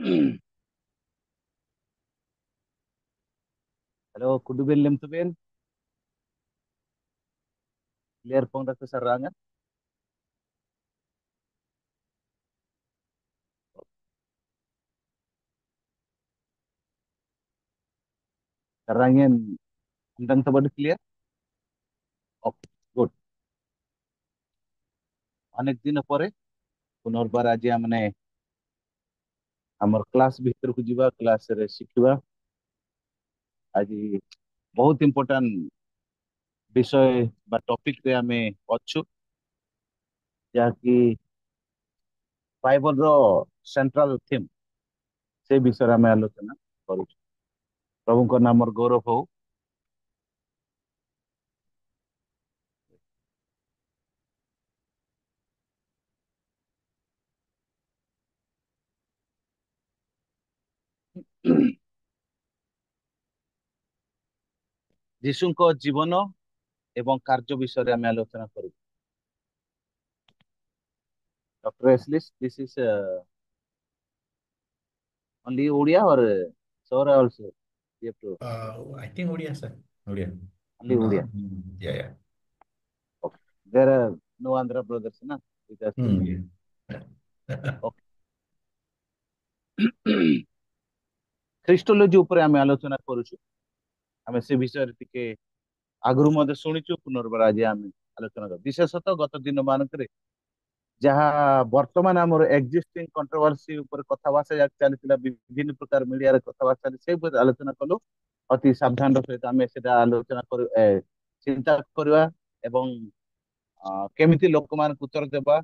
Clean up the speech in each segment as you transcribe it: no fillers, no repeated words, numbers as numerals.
Halo, kudu bin lim tu bin clear pong dak serangan. Serangan undang tebadu clear. ওকে, good. অনেক দিন পরে পুনর্বার আজ মানে আমার ক্লাস ভিতরକୁ ଯିବା କ୍ଲାସରେ ଶିଖିବା। ଆଜି ବହୁତ ଇମ୍ପୋର୍ଟାଣ୍ଟ ବିଷୟ ବା ଟପିକରେ ଆମେ ଅଛୁ, ଯାହାକି ବାଇବଲର ସେଣ୍ଟ୍ରାଲ ଥିମ୍, ସେ ବିଷୟରେ ଆମେ ଆଲୋଚନା କରୁଛୁ। ପ୍ରଭୁଙ୍କ ନାମର ଗୌରବ ହଉ। ଯୀଶୁଙ୍କ ଜୀବନ ଏବଂ କାର୍ଯ୍ୟ ବିଷୟରେ ଆମେ ଆଲୋଚନା କରୁଛୁ। ଡକ୍ଟର ଏସଲିସ୍, this is only Odia or Sora also? You have to I think Odia, sir. Odia. only Odia. Yeah, yeah. Okay. There are no Andhra brothers, na? With us in India. Yeah. Okay. ଖ୍ରୀଷ୍ଟୋଲୋଜି ଉପରେ ଆମେ ଆଲୋଚନା କରୁଛୁ। ଆମେ ସେ ବିଷୟରେ ଟିକେ ଆଗରୁ ମଧ୍ୟ ଶୁଣିଛୁ, ପୁନର୍ବାର ଆଜି ଆମେ ଆଲୋଚନା କରୁ। ବିଶେଷତଃ ଗତ ଦିନ ମାନଙ୍କରେ ଯାହା ବର୍ତ୍ତମାନ ଆମର ଏକ୍ଜିଷ୍ଟିଂ କଣ୍ଟ୍ରୋଭର୍ସି ଉପରେ କଥାବାର୍ତ୍ତା ଚାଲିଥିଲା, ବିଭିନ୍ନ ପ୍ରକାର ମିଡିଆରେ କଥାବାର୍ତ୍ତା ଚାଲି, ସେ ଉପରେ ଆଲୋଚନା କଲୁ। ଅତି ସାବଧାନର ସହିତ ଆମେ ସେଟା ଆଲୋଚନା କରୁ, ଚିନ୍ତା କରିବା ଏବଂ କେମିତି ଲୋକମାନଙ୍କୁ ଉତ୍ତର ଦେବା,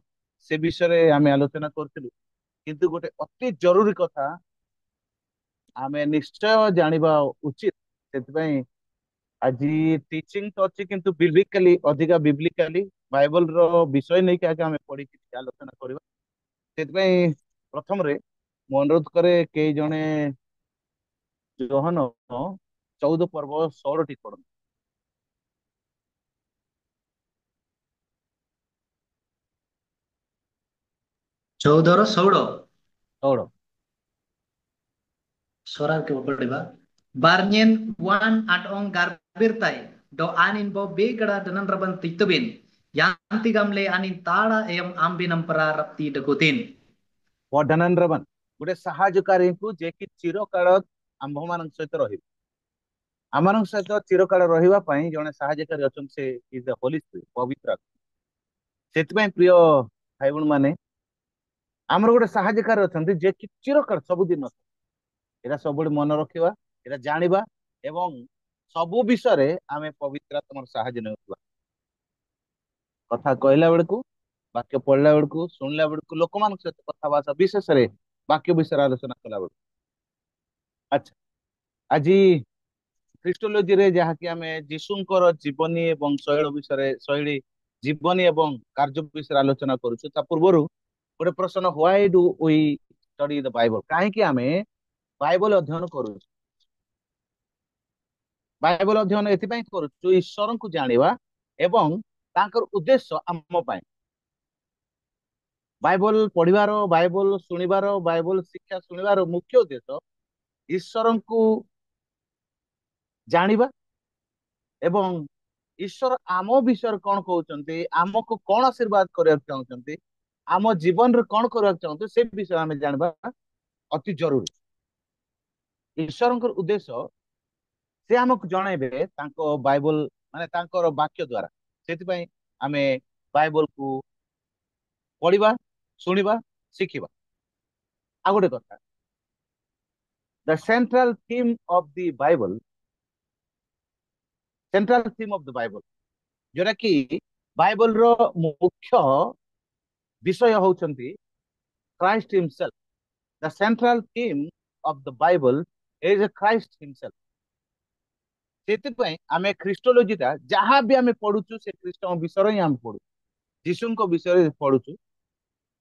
ସେ ବିଷୟରେ ଆମେ ଆଲୋଚନା କରୁଥିଲୁ। କିନ୍ତୁ ଗୋଟେ ଅତି ଜରୁରୀ କଥା ଆମେ ନିଶ୍ଚୟ ଜାଣିବା ଉଚିତ। ସେଥିପାଇଁ ଆଜି ଟିଚିଂ ତ ଅଛି, କିନ୍ତୁ ବିବ୍ଲିକାଲି, ଅଧିକା ବିବ୍ଲିକାଲି ବାଇବଲର ବିଷୟ ନେଇକି ଆଜି ଆମେ ପଢିକି ଟିକେ ଆଲୋଚନା କରିବା। ସେଥିପାଇଁ ପ୍ରଥମରେ ମୁଁ ଅନୁରୋଧ କରେ କେଇ ଜଣେ ଯୋହନ 14 ପର୍ବ 16 ପଢନ୍ତୁ। 14 ର 16 16। sorar ke padiba barnyen wan atong garbirtai do anin bo begada danan raban titubin yanti gamle anin tada eyam ambinam prarapti dakutin ବଡାନନ୍ଦରବନ ଗୋଟେ ସାହାଯ୍ୟକାରୀଙ୍କୁ ଯିଏକି ଚିରକାଳ ଆମ୍ଭମାନଙ୍କ ସହିତ ରହିବ। ଆମମାନଙ୍କ ସହିତ ଚିରକାଳ ରହିବା ପାଇଁ ଜଣେ ସାହାଯ୍ୟକାରୀ ଅଛନ୍ତି, ସେ ଇଜ ଦ ହୋଲି ସ୍ପିରିଟ, ପବିତ୍ର ଆତ୍ମା। ସେଥିପାଇଁ ପ୍ରିୟ ଭାଇ ଭଉଣୀ ମାନେ, ଆମର ଗୋଟେ ସାହାଯ୍ୟକାରୀ ଅଛନ୍ତି ଯିଏକି ଚିରକାଳ ସବୁଦିନ, ଏଇଟା ସବୁବେଳେ ମନେ ରଖିବା, ଏଇଟା ଜାଣିବା ଏବଂ ସବୁ ବିଷୟରେ ଆମେ ପବିତ୍ର ଆତ୍ମାର ସାହାଯ୍ୟ ନେଉଥିବା। କଥା କହିଲା ବେଳକୁ, ବାକ୍ୟ ପଢିଲା ବେଳକୁ, ଶୁଣିଲା ବେଳକୁ, ଲୋକମାନଙ୍କ ସହିତ କଥାବାର୍ତ୍ତା, ବିଶେଷରେ ବାକ୍ୟ ବିଷୟରେ ଆଲୋଚନା କଲା ବେଳକୁ। ଆଚ୍ଛା, ଆଜି ଖ୍ରୀଷ୍ଟୋଲୋଜିରେ ଯାହାକି ଆମେ ଯୀଶୁଙ୍କର ଜୀବନୀ ଏବଂ ଜୀବନୀ ଏବଂ କାର୍ଯ୍ୟ ବିଷୟରେ ଆଲୋଚନା କରୁଛୁ, ତା ପୂର୍ବରୁ ଗୋଟେ ପ୍ରଶ୍ନ, why do we study the Bible? କାହିଁକି ଆମେ ବାଇବଲ ଅଧ୍ୟୟନ କରୁଛୁ? ବାଇବଲ ଅଧ୍ୟୟନ ଏଥିପାଇଁ କରୁଛୁ, ଈଶ୍ୱରଙ୍କୁ ଜାଣିବା ଏବଂ ତାଙ୍କର ଉଦ୍ଦେଶ୍ୟ ଆମ ପାଇଁ। ବାଇବଲ ପଢିବାର, ବାଇବଲ ଶୁଣିବାର, ବାଇବଲ ଶିକ୍ଷା ଶୁଣିବାର ମୁଖ୍ୟ ଉଦ୍ଦେଶ୍ୟ ଈଶ୍ୱରଙ୍କୁ ଜାଣିବା ଏବଂ ଈଶ୍ୱର ଆମ ବିଷୟରେ କଣ କହୁଛନ୍ତି, ଆମକୁ କଣ ଆଶୀର୍ବାଦ କରିବାକୁ ଚାହୁଁଛନ୍ତି, ଆମ ଜୀବନରେ କଣ କରିବାକୁ ଚାହୁଁଛନ୍ତି, ସେ ବିଷୟରେ ଆମେ ଜାଣିବା ଅତି ଜରୁରୀ। ଈଶ୍ୱରଙ୍କର ଉଦ୍ଦେଶ୍ୟ ସେ ଆମକୁ ଜଣେଇବେ ତାଙ୍କ ବାଇବଲ, ମାନେ ତାଙ୍କର ବାକ୍ୟ ଦ୍ଵାରା। ସେଥିପାଇଁ ଆମେ ବାଇବଲକୁ ପଢିବା, ଶୁଣିବା, ଶିଖିବା। ଆଉ ଗୋଟେ କଥା, the central theme of the Bible, central theme of the Bible, ଯୋଉଟା କି ବାଇବଲର ମୁଖ୍ୟ ବିଷୟ ହଉଛନ୍ତି Christ himself. The central theme of the Bible is Christ himself. ସେଥିପାଇଁ ଆମେ ଖ୍ରୀଷ୍ଟୋଲୋଜିଟା ଯାହା ବି ଆମେ ପଢୁଛୁ, ସେ ଖ୍ରୀଷ୍ଟଙ୍କ ବିଷୟରେ ହିଁ ଆମେ ପଢୁଛୁ, ଯୀଶୁଙ୍କ ବିଷୟରେ ପଢୁଛୁ।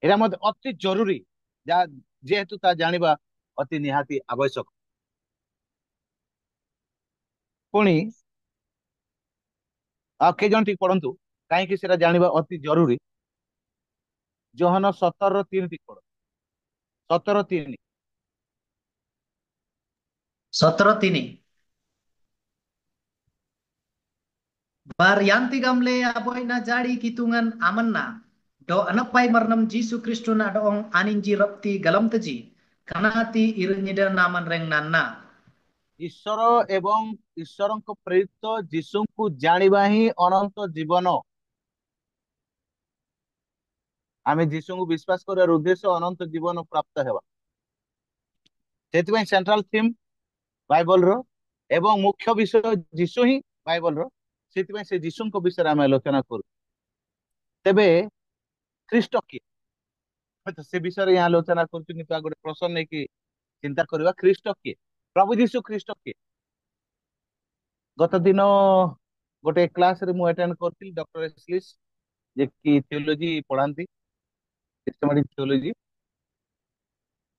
ଏଇଟା ମଧ୍ୟ ଅତି ଜରୁରୀ, ଯାହା ଯେହେତୁ ତା ଜାଣିବା ଅତି ନିହାତି ଆବଶ୍ୟକ। ପୁଣି ଆଉ କେଇ ଜଣ ଟିକେ ପଢନ୍ତୁ, କାହିଁକି ସେଟା ଜାଣିବା ଅତି ଜରୁରୀ। ଯୋହନ 17:3 ଟିକେ ପଢ, 17:3। 17:3. Bar yanti gamle aboy na jari kitungan amanna do anapay marnam Jisu Kristo na doong aninji rapti galam taji kanati irnyida naman reng nanna. ଈଶ୍ୱର ଏବଂ ଈଶ୍ୱରଙ୍କ ପ୍ରେରିତ ଯୀଶୁଙ୍କୁ ଜାଣିବା ହିଁ ଅନନ୍ତ ଜୀବନ। ଆମେ ଯୀଶୁଙ୍କୁ ବିଶ୍ୱାସ କରିବାର ଉଦ୍ଦେଶ୍ୟ ଅନନ୍ତ ଜୀବନ ପ୍ରାପ୍ତ ହେବା। ସେଥିପାଇଁ ସେଣ୍ଟ୍ରାଲ ଥିମ୍ ବାଇବଲର ଏବଂ ମୁଖ୍ୟ ବିଷୟ ଯୀଶୁ ହିଁ ବାଇବଲର। ସେଥିପାଇଁ ସେ ଯୀଶୁଙ୍କ ବିଷୟରେ ଆମେ ଆଲୋଚନା କରୁ। ତେବେ ଖ୍ରୀଷ୍ଟ କିଏ? ଆମେ ତ ସେ ବିଷୟରେ ହିଁ ଆଲୋଚନା କରୁଛୁ, କିନ୍ତୁ ଆଉ ଗୋଟେ ପ୍ରଶ୍ନ ନେଇକି ଚିନ୍ତା କରିବା, ଖ୍ରୀଷ୍ଟ କିଏ? ପ୍ରଭୁ ଯୀଶୁ ଖ୍ରୀଷ୍ଟ କିଏ? ଗତ ଦିନ ଗୋଟେ କ୍ଲାସରେ ମୁଁ ଆଟେଣ୍ଡ କରିଥିଲି, ଡକ୍ଟର ଏସ୍ଲିସ୍ ଯେ କି ଥିଓଲୋଜି ପଢାନ୍ତି, ସିଷ୍ଟମାଟିକ ଥିଓଲୋଜି।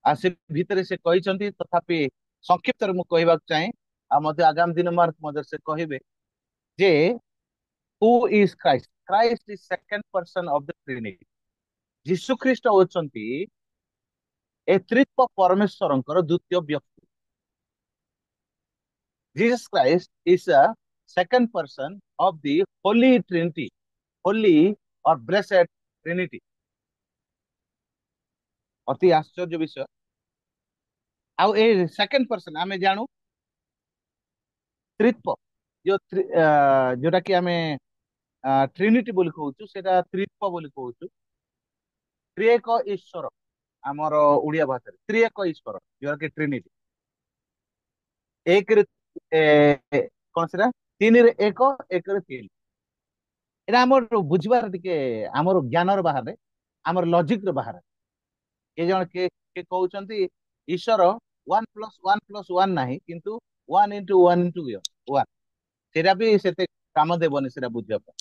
ଆଉ ସେ ଭିତରେ ସେ କହିଛନ୍ତି, ତଥାପି ସଂକ୍ଷିପ୍ତରେ ମୁଁ କହିବାକୁ ଚାହେଁ, ଆଉ ମଧ୍ୟ ଆଗାମୀ ଦିନ ମଧ୍ୟ ସେ କହିବେ ଯେ ହୁ is Christ? Christ is second person of the Trinity. ଯୀଶୁ ଖ୍ରୀଷ୍ଟ ହଉଛନ୍ତି ଏ ତ୍ରିତ୍ବ ପରମେଶ୍ୱରଙ୍କର ଦ୍ୱିତୀୟ ବ୍ୟକ୍ତି। Jesus Christ is a second person of the Holy Trinity, Holy or Blessed Trinity। ଅତି ଆଶ୍ଚର୍ଯ୍ୟ ବିଷୟ। ଆଉ ଏ ସେକେଣ୍ଡ ପର୍ସନ ଆମେ ଜାଣୁ ତ୍ରିତ୍ବ, ଯୋଉଟା କି ଆମେ ଟ୍ରିନିଟି ବୋଲି କହୁଛୁ, ସେଟା ତ୍ରିତ୍ବ ବୋଲି କହୁଛୁ। ତ୍ରିଏକ ଈଶ୍ୱର ଆମର ଓଡିଆ ଭାଷାରେ ତ୍ରିଏକ ଈଶ୍ୱର, ଯୋଉଟା କି ଟ୍ରିନିଟି। ଏକରେ କଣ ସେଟା? ତିନିରେ ଏକ, ଏକରେ ତିନି। ଏଇଟା ଆମର ବୁଝିବାର ଟିକେ ଆମର ଜ୍ଞାନର ବାହାରେ, ଆମର ଲଜିକର ବାହାରେ। କିଏ କହୁଛନ୍ତି ଈଶ୍ୱର 1+1+1 ନାହିଁ, କିନ୍ତୁ 1 × 1 × 1। ସେଇଟା ବି ସେତେ କାମ ଦେବନି ସେଟା ବୁଝିବା ପାଇଁ।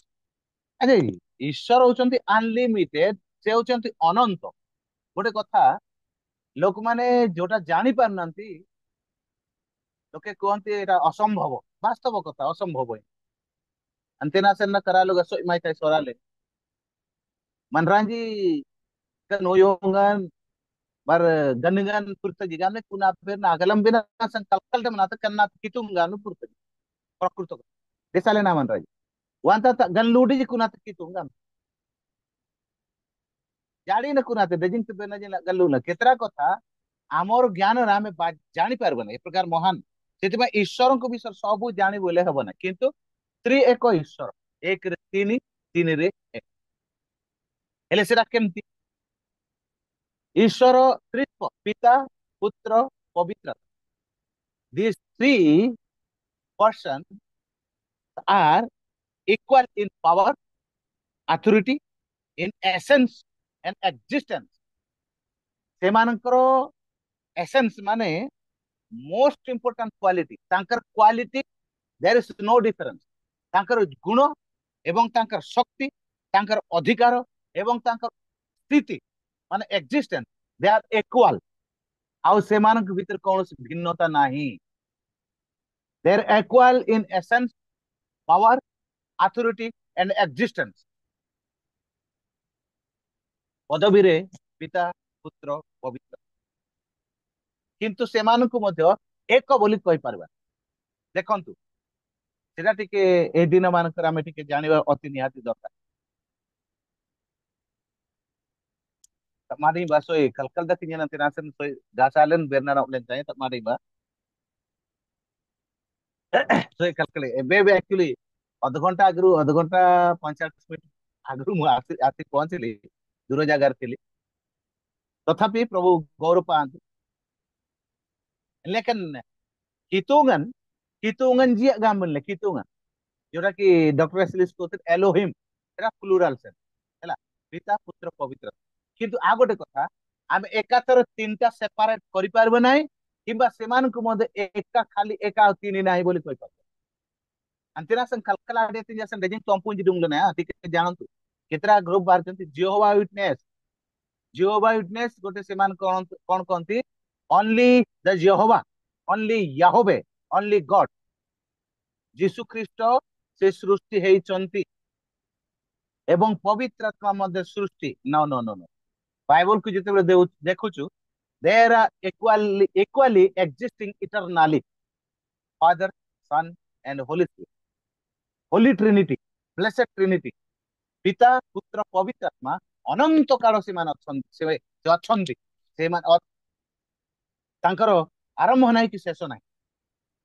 ଆରେ ଈଶ୍ୱର ହଉଛନ୍ତି ଅନଲିମିଟେଡ, ସେ ହଉଛନ୍ତି ଅନନ୍ତ। ଗୋଟେ କଥା ଲୋକମାନେ ଯୋଉଟା ଜାଣି ପାରୁନାହାନ୍ତି, ଲୋକେ କୁହନ୍ତି ଏଇଟା ଅସମ୍ଭବ। ବାସ୍ତବ କଥା, ଅସମ୍ଭବ। Antena sen kara luga so mai tai sorale manranji kan oyongan bar ganingan purta jigane kuna per na galam bina san kalkal de manata kanna kitunga nu purta prakrito desale na manranji wanta gan ludi ji kuna kitunga ଜାଣି ନା କୁନା ଡେଜିଂ ତ ବେନା ଯେ ଗଲୁ ନା କେତେଟା କଥା ଆମର ଜ୍ଞାନରେ ଆମେ ଜାଣି ପାରିବାନି ଏ ପ୍ରକାର ମହାନ। ସେଥିପାଇଁ ଈଶ୍ୱରଙ୍କ ବିଷୟରେ ସବୁ ଜାଣି ବୋଲେ ହବ ନା, କିନ୍ତୁ ତ୍ରି ଏକ ଈଶ୍ୱର, ଏକରେ ତିନି, ତିନିରେ ଏକ। ହେଲେ ସେଟା କେମିତି? ଈଶ୍ୱର ତ୍ରିତ୍ବ, ପିତା, ପୁତ୍ର, ପବିତ୍ର। These three persons are equal in power, authority, in essence and existence। ସେମାନଙ୍କର ଏସେନ୍ସ ମାନେ ମୋଷ୍ଟ ଇମ୍ପୋର୍ଟାଣ୍ଟ କ୍ୱାଲିଟି, ତାଙ୍କର କ୍ୱାଲିଟି ଦେयर ଇଜ नो डिफरेंस। ତାଙ୍କର ଗୁଣ ଏବଂ ତାଙ୍କର ଶକ୍ତି, ତାଙ୍କର ଅଧିକାର ଏବଂ ତାଙ୍କର ସ୍ଥିତି ମାନେ ଏକ୍ଜିଷ୍ଟେନ୍ସ, ଦେ ଆର୍ ଇକ୍ୱାଲ। ଆଉ ସେମାନଙ୍କ ଭିତରେ କୌଣସି ଭିନ୍ନତା ନାହିଁ। They are equal in essence, power, authority and existence. ପଦବୀରେ ପିତା, ପୁତ୍ର, ପବିତ୍ର, କିନ୍ତୁ ସେମାନଙ୍କୁ ମଧ୍ୟ ଏକ ବୋଲି କହିପାରିବା। ଦେଖନ୍ତୁ, ସେଟା ଟିକେ ଏ ଦିନ ମାନଙ୍କରେ ଆମେ ଟିକେ ଜାଣିବା ଅତି ନିହାତି ଦରକାର। Mari ba soy kalkal da tinya nanti nasen soy gasalen berna len tay tak mari ba soy kalkale ଏବେ ବି ଆକ୍ଚୁଆଲି ଅଧଘଣ୍ଟା ଆଗରୁ, ଅଧଘଣ୍ଟା 45 ମିନିଟ ଆଗରୁ ମୁଁ ଆସି ପହଞ୍ଚିଲି, ଦୂର ଜାଗାରେ ଥିଲି। ତଥାପି ପ୍ରଭୁ ଗୌରବ ପାଆନ୍ତୁ। ଲେକିନ କିତୁଙ୍ଗନ କିତୁଙ୍ଗନ ଜିଆ ଗାମଲେ କିତୁଙ୍ଗନ ଯୋଉଟା କି ଡକ୍ଟର ଏସଲିସ୍ କହୁଥିଲେ ଏଲୋହିମ୍, ସେଟା ପ୍ଲୁରାଲ ସେନ୍ସ ହେଲା, ପିତା, ପୁତ୍ର, ପବିତ୍ର। କିନ୍ତୁ ଆଉ ଗୋଟେ କଥା, ଆମେ ଏକାଥରେ ତିନିଟା ସେପାରେଟ କରିପାରିବ ନାହିଁ, କିମ୍ବା ସେମାନଙ୍କୁ ମଧ୍ୟ ଏକା ଖାଲି ଏକା ଆଉ ତିନି ନାହିଁ ବୋଲି କହିପାରିବ। ଆନ୍ତିନାସନ କାଲକାଲା ଆଡେ ତିନିଯାସନ ଡେଜିଂ ତମ୍ପୁଞ୍ଜି ଡୁଙ୍ଗଲ ନା ଟିକେ ଜାଣନ୍ତୁ କେତେଟା ଗ୍ରୁପ ବାହାରିଛନ୍ତି। ଜିହୋବା ୱିଟନେସ ଗୋଟେ ସେମାନେ କଣ କହନ୍ତି? only the Jehovah, only Yahweh, only God। ଯୀଶୁ ଖ୍ରୀଷ୍ଟ ସେ ସୃଷ୍ଟି ହେଇଛନ୍ତି ଏବଂ ପବିତ୍ର ଆତ୍ମା ମଧ୍ୟ ସୃଷ୍ଟି। No no no no, Bible କୁ ଯେତେବେଳେ ଦେଖୁଛୁ, there are equally existing eternally। Father, Son, and Holy Spirit. Holy Trinity, Blessed Trinity. ପିତା ପୁତ୍ର ପବିତ୍ର ଆତ୍ମା ଅନନ୍ତ କାଳ ସେମାନେ ଅଛନ୍ତି ସେ ଅଛନ୍ତି ସେମାନେ ତାଙ୍କର ଆରମ୍ଭ ନାହିଁ କି ଶେଷ ନାହିଁ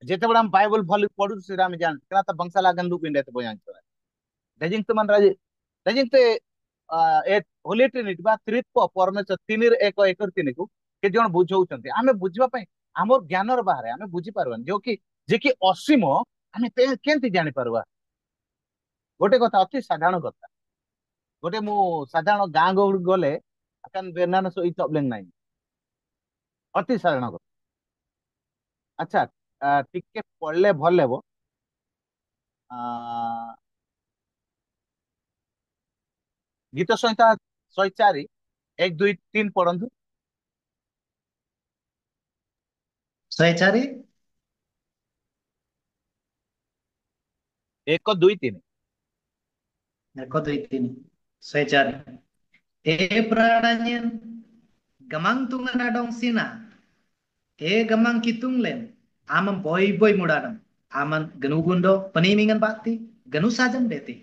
ଯେତେବେଳେ ଆମେ ବାଇବଲ ଭଲ ପଢୁଛୁ ସେଟା ଆମେ ଜାଣୁ କେନା ତା ବଂଶାलागन रूप इंडिया ते बयान करा लेकिन तो मन राजे लेकिन ते ए होली ट्रिनिटी बा त्रित्व परमेश्वर तीन एक एक तीन को के जण बुझौଛନ୍ତି ଆମେ ବୁଝିବା ପାଇଁ ଆମର ଜ୍ଞାନର ବାହାରେ ଆମେ ବୁଝି ପାରବାନି ଯେ କି ଅସୀମ ଆମେ କେମିତି ଜାଣି ପାରବା ଗୋଟେ କଥା ଅତି ସାଧାରଣ କଥା ଗୋଟେ ମୁଁ ସାଧାରଣ ଗାଁ ଗହଳି ଗଲେ ଆକାନ ବେନାନ ସୋ ଇ ପ୍ରॉब्लम ନାହିଁ ଅତି ସାଧାରଣ କଥା ଆଚ୍ଛା ଟିକେ ପଢିଲେ ଭଲ ହେବ ଗୀତ ସଂହିତା 104 1 2 3 ପଢନ୍ତୁ 104 1 2 3 1 2 3 104 e prananyen gamang tungan adong sina e gamang kitung len amam boy boy mudadam aman ganugundo panimingan bakti ganu sajam deti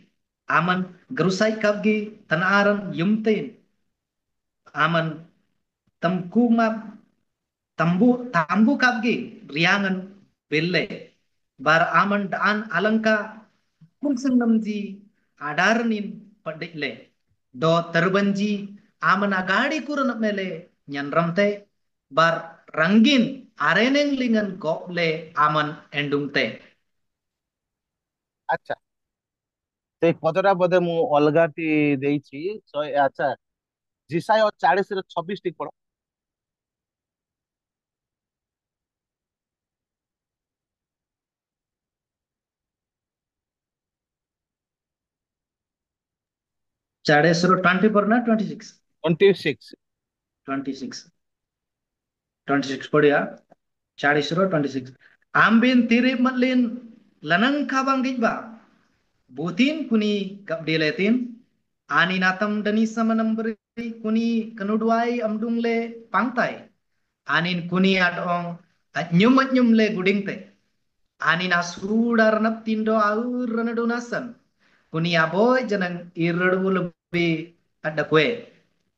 aman garusai kabgi tanaran yumtain aman tamkumap tambu kabgi riangan belle bar aman daan alangka kungsang namji adarnin padikle do terbanji aman agadi kurun mele nyan ramte bar rangin areneng lingan goble aman endumte ଆଚ୍ଛା ସେଇ ପଦଟା ବୋଧେ ମୁଁ ଅଲଗାଟି ଦେଇଛି ଆଚ୍ଛା ଜିସାୟ 40 ର 26 ଟି ପଢ 40 ରୁ 24 ନା 26 26 26 26 पढ़िया 40 रो 26 ambin tirip matlin lanang kabang gijba butin kuni kapdiletin ani natam dani samanambri kuni kanudwai amdungle pangtai anin kuni adong nyumat nyumle gudingte anin asudar nap tindo aur ranadunasan kuni aboy janang irradu lebi adakwe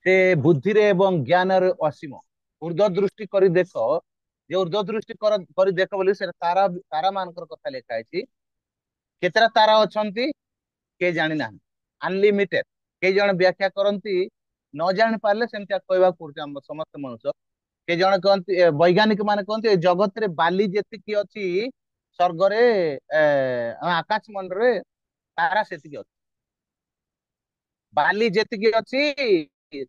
ସେ ବୁଦ୍ଧିରେ ଏବଂ ଜ୍ଞାନରେ ଅସୀମ ଉର୍ଦ୍ଧ୍ୱ ଦୃଷ୍ଟି କରି ଦେଖ ଯେ ଉର୍ଦ୍ଧ୍ୱ ଦୃଷ୍ଟି କରି ଦେଖ ବୋଲି ସେ ତାରା ମାନଙ୍କର କଥା ଲେଖା ହେଇଛି କେତେଟା ତାରା ଅଛନ୍ତି କେହି ଜାଣିନାହାନ୍ତି ଅନଲିମିଟେଡ କେହି ଜଣେ ବ୍ୟାଖ୍ୟା କରନ୍ତି ନ ଜାଣି ପାରିଲେ ସେମିତି କହିବାକୁ ପଡୁଛି ଆମ ସମସ୍ତ ମନୁଷ୍ୟ କେହି ଜଣେ କହନ୍ତି ବୈଜ୍ଞାନିକ ମାନେ କହନ୍ତି ଏ ଜଗତରେ ବାଲି ଯେତିକି ଅଛି ସ୍ୱର୍ଗରେ ଆକାଶ ମଣ୍ଡଳରେ ତାରା ସେତିକି ଅଛି ବାଲି ଯେତିକି ଅଛି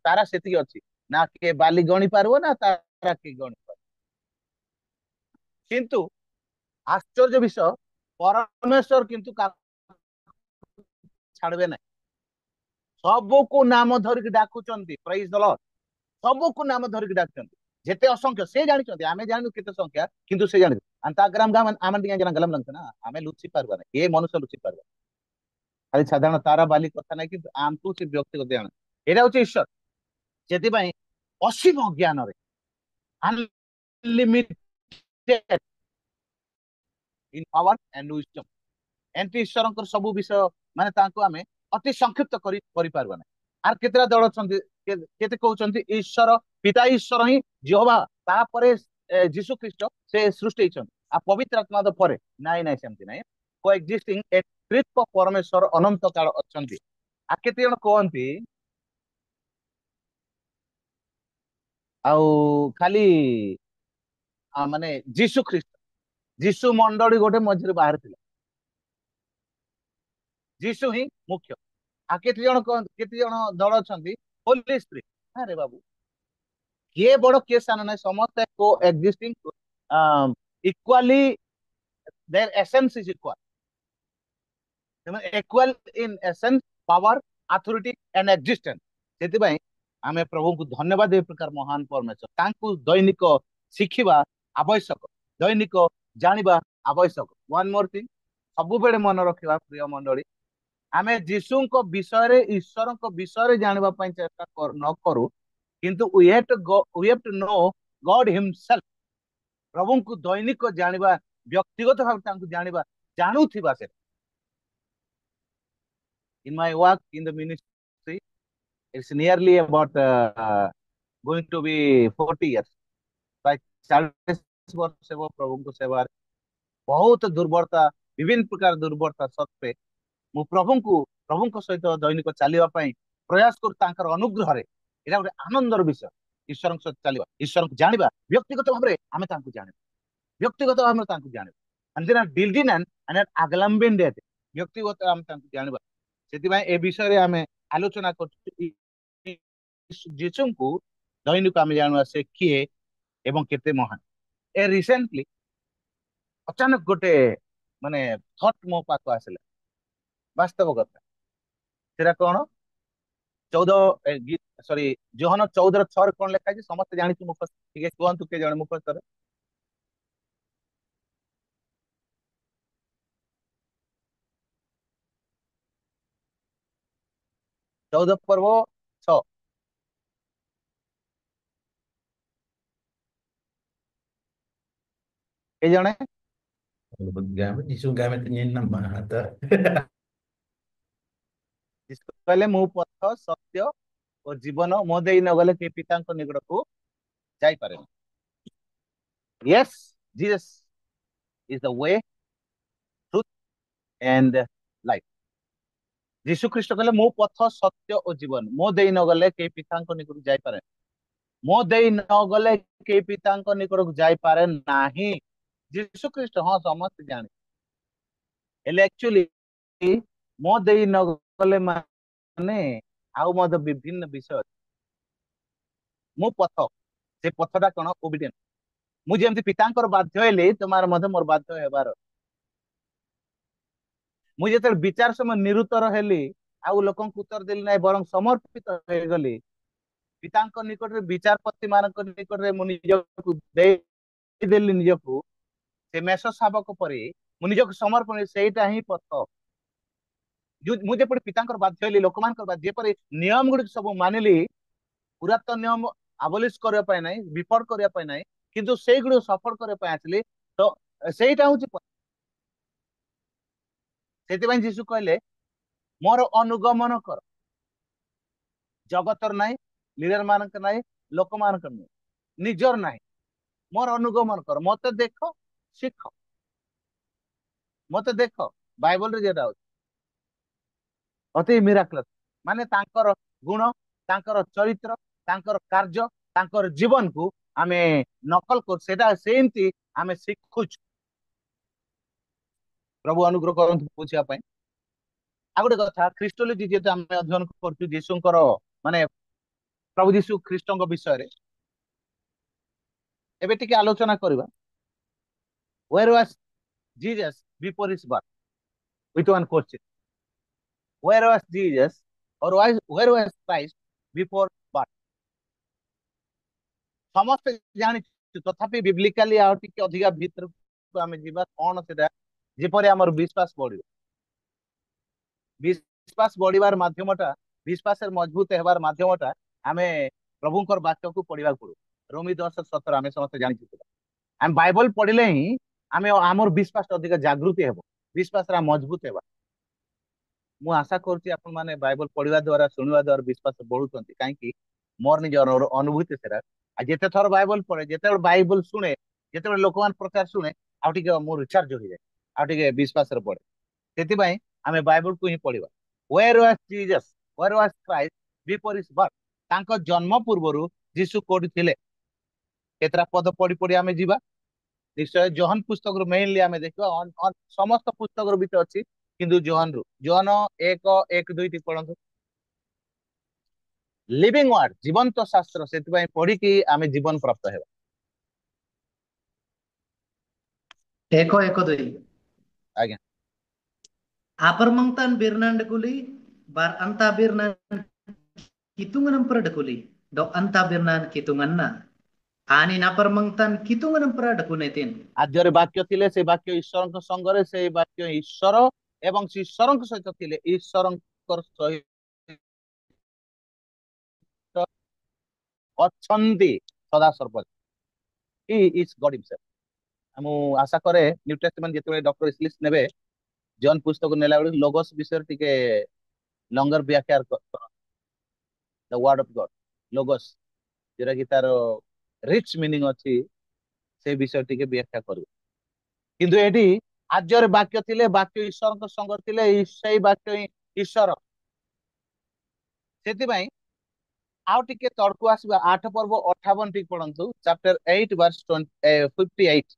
ତାରା ସେତିକି ଅଛି ନା କିଏ ବାଲି ଗଣି ପାରିବ ନା ତାରା କିଏ ଗଣି ପାରିବ କିନ୍ତୁ ଆଶ୍ଚର୍ଯ୍ୟ ବିଷୟ ପରମେଶ୍ୱର କିନ୍ତୁ ଛାଡିବେ ନାହିଁ ସବୁକୁ ନାମ ଧରିକି ଡାକୁଛନ୍ତି ପ୍ରେଜ ଦ ଲର୍ଡ ସବୁକୁ ନାମ ଧରିକି ଡାକୁଛନ୍ତି ଯେତେ ଅସଂଖ୍ୟ ସେ ଜାଣିଛନ୍ତି ଆମେ ଜାଣିନୁ କେତେ ସଂଖ୍ୟା କିନ୍ତୁ ସେ ଜାଣିଛୁ अंताग्राम गाम आम गलम लगता ना आम लुचि पार्बा ना ये मनुष्य लुचि पार्बा खाली साधारण तारा बाली कथा ना कि आमको से व्यक्तिगत ज्ञान एटा हूँ ईश्वर से असीम ज्ञान unlimited in power and wisdom एंटी ईश्वर सब विषय माने तांको आमे अति संक्षिप्त करि पारबा ना आर केतरा दल छथि केते कहउछथि ईश्वर पिता ईश्वर ही यहोवा तापरे जीसु ख्रीष्ट से सृष्टि छन आ पवित्र आत्मा द परे नाइ नाइ सेमति नाइ को एक्जिस्टिंग ए त्रित्व परमेश्वर अनंत काल अछंती आ केते जण कहंती आउ खाली माने जीसु ख्रीष्ट जीसु मंडली गोटे मझिरे बाहर थिला जीसु ही मुख्य आ केते जण दल अछंती होली स्पिरिट अरे बाबू किए बड़ किए सान ना समस्त को existing equally their essence is equal in essence power authority and existence सेति भाई आमे प्रभु को धन्यवाद ए प्रकार महान परमेश्वर तांकु दैनिक शिखिबा आवश्यक दैनिक जानिबा आवश्यक वन मोर थिंग सब बेले मन रखिबा प्रिय मंडली आमे जीसु को विषय रे ईश्वर को विषय रे जानिबा पई चेष्टा न करू किंतु we have to know God himself प्रभु को दैनिक जानिबा ବ୍ୟକ୍ତିଗତ ଭାବେ ତାଙ୍କୁ ଜାଣିବା, ଜାଣୁଥିବା ସେ। In my work in the ministry, it's nearly about going to be 40 years. ପ୍ରାୟ 40 ବର୍ଷ ହେବ ପ୍ରଭୁଙ୍କ ସେବାରେ। ବହୁତ ଦୁର୍ବଳତା, ବିଭିନ୍ନ ପ୍ରକାର ଦୁର୍ବଳତା ସତ୍ତ୍ୱେ ମୁଁ ପ୍ରଭୁଙ୍କ ସହିତ ଦୈନିକ ଚାଲିବା ପାଇଁ ପ୍ରୟାସ କରୁ ତାଙ୍କର ଅନୁଗ୍ରହରେ। ଏଇଟା ଗୋଟେ ଆନନ୍ଦର ବିଷୟ। ଈଶ୍ୱରଙ୍କ ସହିତ ଚାଲିବା, ଈଶ୍ୱରଙ୍କୁ ଜାଣିବା, ବ୍ୟକ୍ତିଗତ ଭାବରେ ଆମେ ତାଙ୍କୁ ଜାଣିବା, ବ୍ୟକ୍ତିଗତ ଭାବରେ ତାଙ୍କୁ ଜାଣିବା। ବ୍ୟକ୍ତିଗତ ଆମେ ତାଙ୍କୁ ଜାଣିବା। ସେଥିପାଇଁ ଏ ବିଷୟରେ ଆମେ ଆଲୋଚନା କରୁଛୁ। ଯୀଶୁଙ୍କୁ ଦୈନିକ ଆମେ ଜାଣିବା ସେ କିଏ ଏବଂ କେତେ ମହାନ। ଏ ରିସେଣ୍ଟଲି ଅଚାନକ ଗୋଟେ ମାନେ ଥଟ୍ ମୋ ପାଖକୁ ଆସିଲା, ବାସ୍ତବ କଥା। ସେଟା କଣ? 14 କଣ ଲେଖା ଅଛି ସମସ୍ତେ ଜାଣିଛୁ? ମୁଖସ୍ଥ ଟିକେ କୁହନ୍ତୁ, କିଏ ଜଣେ ମୁଖସ୍ଥରେ? 14 ପର୍ବ 6। ଏ ଜଣେ Gamit, isu gamit niya ng mata. କହିଲେ ମୁଁ ପଥ ସତ୍ୟ ଓ ଜୀବନ, ମୋ ଦେଇ ନଗଲେ କେହି ପିତାଙ୍କ ନିକଟକୁ ଯାଇପାରେନି। Yes, Jesus is the way, truth and life. ଯୀଶୁ ଖ୍ରୀଷ୍ଟ କହିଲେ ମୁଁ ପଥ ସତ୍ୟ ଓ ଜୀବନ, ମୋ ଦେଇ ନଗଲେ କେହି ପିତାଙ୍କ ନିକଟକୁ ଯାଇପାରେନି। ମୋ ଦେଇ ନଗଲେ କେହି ପିତାଙ୍କ ନିକଟକୁ ଯାଇପାରେ ନାହିଁ। ଯୀଶୁ ଖ୍ରୀଷ୍ଟ, ହଁ ସମସ୍ତେ ଜାଣେ, ହେଲେ ଆକ୍ଚୁଆଲି ମୋ ଦେଇ ନଗଲେ ମାନେ ଆଉ ମଧ୍ୟ ବିଭିନ୍ନ ବିଷୟ ଅଛି। ମୁଁ ପଥ, ସେ ପଥଟା କଣ? ଓବିଡିଏନ୍ସ। ମୁଁ ଯେମିତି ପିତାଙ୍କର ବାଧ୍ୟ ହେଲି, ତୁମର ମଧ୍ୟ ମୋର ବାଧ୍ୟ ହେବାର। ମୁଁ ଯେତେବେଳେ ବିଚାର ସମୟ ନିରୁତ୍ତର ହେଲି, ଆଉ ଲୋକଙ୍କୁ ଉତ୍ତର ଦେଲି ନାହିଁ, ବରଂ ସମର୍ପିତ ହେଇଗଲି ପିତାଙ୍କ ନିକଟରେ, ବିଚାରପତି ମାନଙ୍କ ନିକଟରେ ମୁଁ ନିଜକୁ ଦେଇଦେଲି, ନିଜକୁ ସେ ମେଷ ଶାବକ ପରି ମୁଁ ନିଜକୁ ସମର୍ପଣ, ସେଇଟା ହିଁ ପଥ। ମୁଁ ଯେପରି ପିତାଙ୍କର ବାଧ୍ୟ ହେଲି, ଲୋକମାନଙ୍କର ବାଧ୍ୟ, ଯେପରି ନିୟମ ଗୁଡିକ ସବୁ ମାନିଲି, ପୁରାତନ ନିୟମ ଆବଲିଶ କରିବା ପାଇଁ ନାହିଁ, ବିଫଳ କରିବା ପାଇଁ ନାହିଁ, କିନ୍ତୁ ସେଇଗୁଡ଼ିକୁ ସଫଳ କରିବା ପାଇଁ ଆସିଲି। ତ ସେଇଟା ହଉଛି ପଥ। ସେଥିପାଇଁ ଯୀଶୁ କହିଲେ ମୋର ଅନୁଗମନ କର। ଜଗତର ନାହିଁ, ଲିଡର ମାନଙ୍କର ନାହିଁ, ଲୋକମାନଙ୍କର ନାହିଁ, ନିଜର ନାହିଁ, ମୋର ଅନୁଗମନ କର। ମତେ ଦେଖ, ଶିଖ, ମତେ ଦେଖ। ବାଇବଲରେ ଯେଟା ଅଛି ଅତି ମିରାକ୍ଲସ୍, ମାନେ ତାଙ୍କର ଗୁଣ, ତାଙ୍କର ଚରିତ୍ର, ତାଙ୍କର କାର୍ଯ୍ୟ, ତାଙ୍କର ଜୀବନକୁ ଆମେ ନକଲ କରୁ, ସେଟା ସେମିତି ଆମେ ଶିଖୁଛୁ। ପ୍ରଭୁ ଅନୁଗ୍ରହ କରନ୍ତୁ ବୁଝିବା ପାଇଁ। ଆଉ ଗୋଟେ କଥା, ଖ୍ରୀଷ୍ଟୋଲୋଜି ଯେହେତୁ ଆମେ ଅଧ୍ୟୟନ କରୁଛୁ ଯୀଶୁଙ୍କର, ମାନେ ପ୍ରଭୁ ଯୀଶୁ ଖ୍ରୀଷ୍ଟଙ୍କ ବିଷୟରେ ଏବେ ଟିକେ ଆଲୋଚନା କରିବା। Where was Jesus before his birth? With one question. Where was Jesus or where was Christ before birth? ସମସ୍ତେ ଜାଣିଛୁ, ତଥାପି ବିବ୍ଲିକାଲି ଆଉ ଟିକେ ଅଧିକା ଭିତରକୁ ଆମେ ଯିବା। କଣ ସେଟା? ଯେପରି ଆମର ବିଶ୍ୱାସ ବଢିବ, ବିଶ୍ୱାସ ବଢିବାର ମାଧ୍ୟମଟା, ବିଶ୍ୱାସରେ ମଜବୁତ ହେବାର ମାଧ୍ୟମଟା ଆମେ ପ୍ରଭୁଙ୍କର ବାକ୍ୟକୁ ପଢିବାକୁ ପଡିବ। ରୋମୀ 10:17 ଆମେ ସମସ୍ତେ ଜାଣିଛୁ ସେଟା। ଆମେ ବାଇବଲ ପଢିଲେ ହିଁ ଆମେ ଆମର ବିଶ୍ୱାସ ଅଧିକ ଜାଗୃତି ହେବ, ବିଶ୍ୱାସରେ ମଜବୁତ ହେବା। ମୁଁ ଆଶା କରୁଛି ଆପଣ ମାନେ ବାଇବଲ ପଢିବା ଦ୍ଵାରା, ଶୁଣିବା ଦ୍ଵାରା ବିଶ୍ୱାସ ବଢୁଛନ୍ତି। କାହିଁକି? ମୋର ନିଜର ଅନୁଭୂତି ସେଟା। ଆଉ ଯେତେ ଥର ବାଇବଲ ପଢେ, ଯେତେବେଳେ ବାଇବଲ ଶୁଣେ, ଯେତେବେଳେ ଲୋକମାନେ ପ୍ରଚାର ଶୁଣେ, ଆଉ ଟିକେ ମୋର ରିଚାର୍ଜ ହେଇଯାଏ, ଆଉ ଟିକେ ବିଶ୍ୱାସରେ ପଡେ। ସେଥିପାଇଁ ଆମେ ବାଇବଲକୁ ହିଁ ପଢିବା। Where was Jesus? Where was Christ before his birth? ତାଙ୍କ ଜନ୍ମ ପୂର୍ବରୁ ଯୀଶୁ କୋଉଠି ଥିଲେ? କେତେଟା ପଦ ପଢି ପଢି ଆମେ ଯିବା। ନିଶ୍ଚୟ ଜୋହନ ପୁସ୍ତକରୁ ମେନଲି ଆମେ ଦେଖିବା। ସମସ୍ତ ପୁସ୍ତକର ଭିତରେ ଅଛି, କିନ୍ତୁ ଜୋହନରୁ, ଜୋହନ 1:1-2 ପଢନ୍ତୁ। ଲିଭିଂ ୱାର୍ଡ, ଜୀବନ୍ତ ଶାସ୍ତ୍ର, ସେଥିପାଇଁ ପଢିକି ଆମେ ଜୀବନ ପ୍ରାପ୍ତ ହେବା। 1:1-2. ଆଜ୍ଞା। Apermangtan birnan dekuli, bar anta birnan kitungan ang pera dekuli, dok anta birnan kitungan na. Ani na permangtan kitungan ang pera dekunetin. ଆଦ୍ୟରେ ବାକ୍ୟ ଥିଲେ, ସେ ବାକ୍ୟ ଈଶ୍ୱରଙ୍କ ସଙ୍ଗରେ, ସେଇ ବାକ୍ୟ ଈଶ୍ୱର ଏବଂ ସେ ଈଶ୍ୱରଙ୍କ ସହିତ ଥିଲେ, ଈଶ୍ୱରଙ୍କର ସହିତ ଅଛନ୍ତି ସଦା ସର୍ବଦା। He is God himself. ମୁଁ ଆଶା କରେ ନ୍ୟୁ ଟେଷ୍ଟମେଣ୍ଟ ଯେତେବେଳେ ଡକ୍ଟର ଇଂଲିଶ ନେବେ ଜନ୍ ପୁସ୍ତକ ନେଲା ବେଳେ ଲୋଗୋସ୍ ବିଷୟରେ ଟିକେ ଲଙ୍ଗର ବ୍ୟାଖ୍ୟା ଦ ୱାର୍ଡ ଅଫ ଗଡ ଲୋଗୋସ୍ ଯୋଉଟା କି ତାର ରିଚ୍ ମିନିଂ ଅଛି ସେ ବିଷୟ ଟିକେ ବ୍ୟାଖ୍ୟା କରିବ। କିନ୍ତୁ ଏଠି ଆର୍ଯ୍ୟରେ ବାକ୍ୟ ଥିଲେ ବାକ୍ୟ ଈଶ୍ୱରଙ୍କ ସଙ୍ଗରେ ଥିଲେ ସେଇ ବାକ୍ୟ ହିଁ ଈଶ୍ୱର। ସେଥିପାଇଁ ଆଉ ଟିକେ ତଳକୁ ଆସିବା 8 ପର୍ବ 58 ଟିକେ ପଢନ୍ତୁ ଚାପ୍ଟର 8 ଭର୍ସ 58।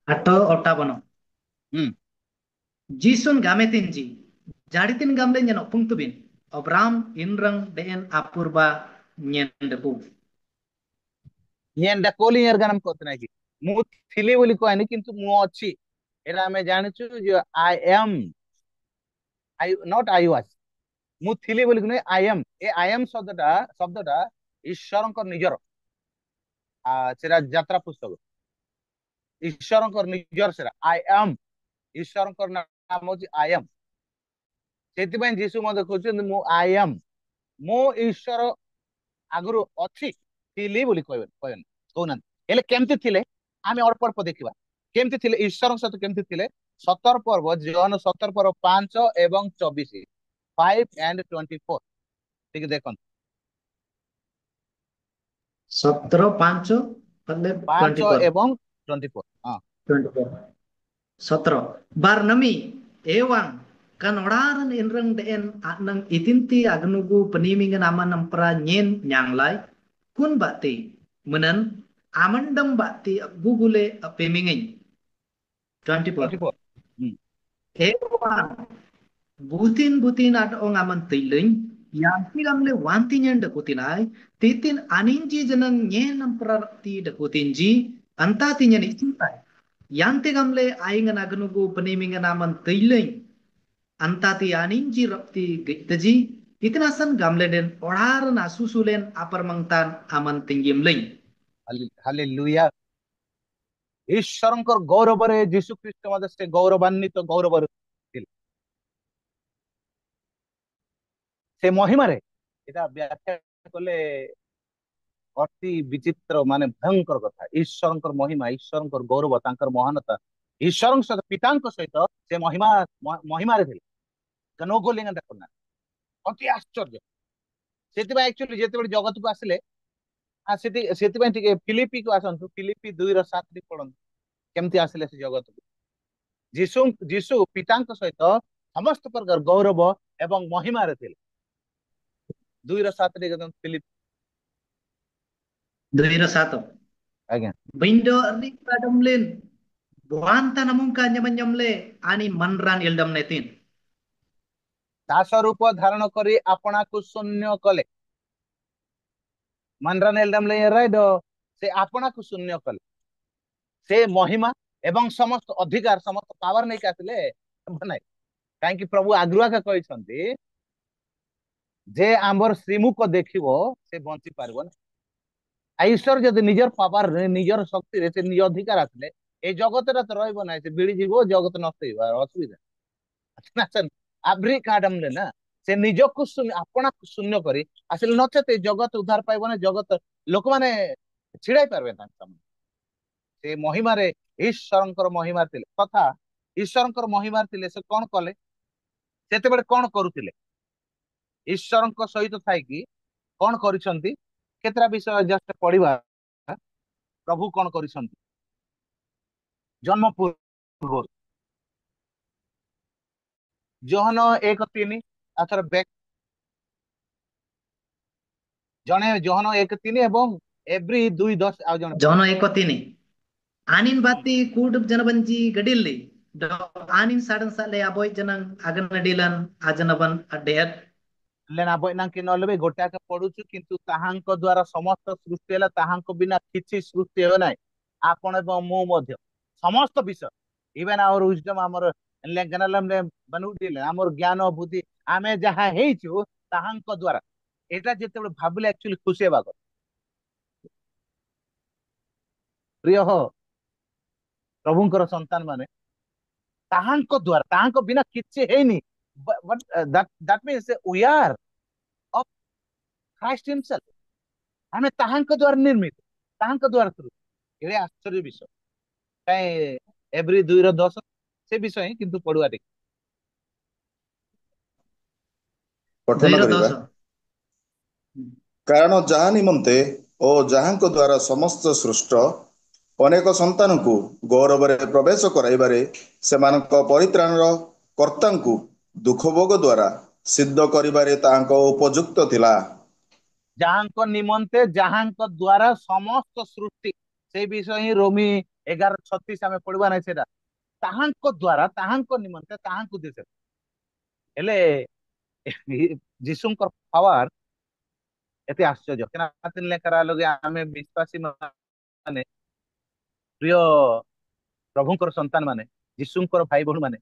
8:58. ହୁଁ Jison gametinji. Jaditin gamle nyen opung tubin. Obram inrang deen apurba nyen depu. ନିଏଣ୍ଡା କୋଲିଂ ଗାନମ କହୁଥିଲେ ନାଇଁ କି ମୁଁ ଥିଲି ବୋଲି କହିନି କିନ୍ତୁ ମୁଁ ଅଛି ଏଟା ଆମେ ଜାଣିଛୁ ଯେ I am I not I was ମୁଁ ଥିଲି ବୋଲି ନୁହେଁ I am a I am ଶବ୍ଦଟା ଈଶ୍ୱରଙ୍କ ନିଜର ସେଟା ଯାତ୍ରା ପୁସ୍ତକ ଈଶ୍ୱରଙ୍କର ନିଜର ସେଟା ଆଇ ଏମ୍ ଈଶ୍ୱରଙ୍କର ନାମ ହଉଛି ଆଇ ଏମ୍। ସେଥିପାଇଁ ଯୀଶୁ ମଧ୍ୟ କହୁଛନ୍ତି ମୁଁ ଆଇ ଏମ୍ ମୁଁ ଈଶ୍ୱର ଆଗରୁ ଅଛି ଥିଲି ବୋଲି କହିବେନି କହୁନାହାନ୍ତି ହେଲେ କେମିତି ଥିଲେ ଆମେ ଅଳ୍ପ ଅଳ୍ପ ଦେଖିବା କେମିତି ଥିଲେ ଈଶ୍ୱରଙ୍କ ସହିତ କେମିତି ଥିଲେ 17 ପର୍ବ ଜୋହନ 17 ପର୍ବ 5 ଏବଂ 24 5 and 24 ଟିକେ ଦେଖନ୍ତୁ 17:5 5 24. ଏବଂ 24 ହଁ 24. 17. Barnami ewan kan oraran inrang deen anang itinti agnugu penimingan aman nampra nyen nyanglay kun bakti menen amandam bakti gugule pemingin 24. 24 ହୁଁ Ewan butin butin at ong aman tiling yang tigang le wanti nyen dakutinay titin aninji janang nyen nampra ti dakutinji anta tinyan icintai yang tigamle aingan agnugu penimingan aman tiling antati aninji rapti gitaji itinasan gamle den orar na susulen apar mangtan aman tinggim ling. Hallelujah ଈଶ୍ୱରଙ୍କର ଗୌରବରେ ଯୀଶୁ ଖ୍ରୀଷ୍ଟ ମଧ୍ୟ ସେ ଗୌରବାନ୍ୱିତ ଗୌରବରେ ଥିଲେ ସେ ମହିମାରେ ଏଟା ବ୍ୟାଖ୍ୟା କଲେ ଅତି ବିଚିତ୍ର ମାନେ ଭୟଙ୍କର କଥା ଈଶ୍ୱରଙ୍କର ମହିମା ଈଶ୍ୱରଙ୍କର ଗୌରବ ତାଙ୍କର ମହାନତା ଈଶ୍ୱରଙ୍କ ସହିତ ପିତାଙ୍କ ସହିତ ସେ ମହିମାରେ ଥିଲେ ନୋଗୋଲିଙ୍ଗା ଦେଖୁନା ଅତି ଆଶ୍ଚର୍ଯ୍ୟ। ସେଥିପାଇଁ ଆକ୍ଚୁଆଲି ଯେତେବେଳେ ଜଗତକୁ ଆସିଲେ ସେଥିପାଇଁ ଟିକେ ଫିଲିପିକୁ ଆସନ୍ତୁ ଫିଲିପି 2:7 ପଢନ୍ତୁ କେମିତି ଆସିଲେ ସେ ଜଗତକୁ ଯୀଶୁ ଯୀଶୁ ପିତାଙ୍କ ସହିତ ସମସ୍ତ ପ୍ରକାର ଗୌରବ ଏବଂ ମହିମାରେ ଥିଲେ 2:7 ଫିଲିପି 2:1. ଆଜ୍ଞା Bindo ri kadam len buanta namungka nyaman nyamle ani manran ildam netin. Das ରୂପ ଧାରଣ କରି ଆପଣାକୁ ଶୂନ୍ୟ କଲେ ସେ ଆପଣାକୁ ଶୂନ୍ୟ କଲେ ସେ ମହିମା ଏବଂ ସମସ୍ତ ଅଧିକାର ସମସ୍ତ ପାୱାର ନେଇକି ଆସିଲେ ନାଇଁ କାହିଁକି ପ୍ରଭୁ ଆଗ୍ରହ କହିଛନ୍ତି ଯେ ଆମର ଶ୍ରୀମୁଖ ଦେଖିବ ସେ ବଞ୍ଚି ପାରିବ ନା ଈଶ୍ୱର ଯଦି ନିଜର ପାୱାରରେ ନିଜର ଶକ୍ତିରେ ସେ ନିଜ ଅଧିକାର ଆସିଲେ ଏଇ ଜଗତରେ ତ ରହିବ ନାହିଁ ସେ ଭିଡ଼ିଯିବ ଜଗତ ନଷ୍ଟ ହେଇବ ଅସୁବିଧା ଆବ୍ରିକାଡମରେ ନା ସେ ନିଜକୁ ଆପଣାକୁ ଶୂନ୍ୟ କରି ଆସିଲେ ନଚେତ ଏ ଜଗତ ଉଦ୍ଧାର ପାଇବ ନା ଜଗତ ଲୋକମାନେ ଛିଡାଇ ପାରିବେ ତାଙ୍କ ସାମ୍ନାରେ ସେ ମହିମାରେ ଈଶ୍ୱରଙ୍କର ମହିମା ଥିଲେ କଥା ଈଶ୍ୱରଙ୍କର ମହିମା ଥିଲେ ସେ କଣ କଲେ ସେତେବେଳେ କଣ କରୁଥିଲେ ଈଶ୍ୱରଙ୍କ ସହିତ ଥାଇକି କଣ କରିଛନ୍ତି କେତେଟା ବିଷୟ ଜଷ୍ଟ ପଢିବା ପ୍ରଭୁ କଣ କରିଛନ୍ତି ଜନ୍ମ ପୂର୍ବରୁ ଜୋହନ 1:3 ଆଥର ବେକ୍ ଜଣେ ଜୋହନ 1:3 ଏବଂ ଏଭ୍ରି 2:10 ଆଉ ଜଣେ Jono ekotini. Anin bati kudup janabanji gadilli. Do anin sadan sale aboy janang agan nadilan ajanaban adeat. ଲେନା ବୈନାଙ୍କି ନହେଲେ ଗୋଟାକ ପଢୁଛୁ କିନ୍ତୁ ତାହାଙ୍କ ଦ୍ଵାରା ସମସ୍ତ ସୃଷ୍ଟି ହେଲା ତାହାଙ୍କ ବିନା କିଛି ସୃଷ୍ଟି ହେବ ନାହିଁ ଆପଣ ଏବଂ ମୁଁ ମଧ୍ୟ ସମସ୍ତ ବିଷୟ ଇଭେନ ଆମର wisdom ଆମର ଆମର ଜ୍ଞାନ ବୁଦ୍ଧି ଆମେ ଯାହା ହେଇଛୁ ତାହାଙ୍କ ଦ୍ଵାରା ଏଟା ଯେତେବେଳେ ଭାବିଲେ ଆକ୍ଚୁଆଲି ଖୁସି ହେବା କଥା ପ୍ରିୟ ପ୍ରଭୁଙ୍କର ସନ୍ତାନ ମାନେ ତାହାଙ୍କ ଦ୍ଵାରା ତାହାଙ୍କ ବିନା କିଛି ହେଇନି that means we are of Christ himself. ଆମେ ତାହାଙ୍କ ଦ୍ୱାରା ନିର୍ମିତ, ତାହାଙ୍କ ଦ୍ୱାରା ସୃଷ୍ଟି। ଏଇଟା ଆଶ୍ଚର୍ଯ୍ୟ ବିଷୟ। କାହିଁ ଏଭ୍ରି 2:10 ସେ ବିଷୟ ହିଁ କିନ୍ତୁ ପଢୁଆ ଦେଖି। ପଠନ 2 ର କରିବା 10 କାରଣ ଯାହା ନିମନ୍ତେ ଓ ଯାହାଙ୍କ ଦ୍ୱାରା ସମସ୍ତ ସୃଷ୍ଟ ଅନେକ ସନ୍ତାନଙ୍କୁ ଗୌରବରେ ପ୍ରବେଶ କରାଇବାରେ ସେମାନଙ୍କ ପରିତ୍ରାଣର କର୍ତ୍ତାଙ୍କୁ ଦୁଃଖଭୋଗ ଦ୍ୱାରା ସିଦ୍ଧ କରିବାରେ ତାହାଙ୍କ ଉପଯୁକ୍ତ ଥିଲା। ଯାହାଙ୍କ ନିମନ୍ତେ ଯାହାଙ୍କ ଦ୍ୱାରା ସମସ୍ତ ସୃଷ୍ଟି, ସେଇ ବିଷୟ ହିଁ ରୋମୀ 11:36 ଆମେ ପଢିବା ନାହିଁ ସେଇଟା। ତାହାଙ୍କ ଦ୍ୱାରା, ତାହାଙ୍କ ନିମନ୍ତେ, ତାହାଙ୍କୁ ଦେଶରେ। ହେଲେ ଯୀଶୁଙ୍କର ପାୱାର ଏତେ ଆଶ୍ଚର୍ଯ୍ୟ କେନା ଲେଖାର ଲगे ଆମେ ବିଶ୍ୱାସୀ ମାନେ, ପ୍ରିୟ ପ୍ରଭୁଙ୍କର ସନ୍ତାନ ମାନେ, ଯୀଶୁଙ୍କର ଭାଇ ଭଉଣୀ ମାନେ,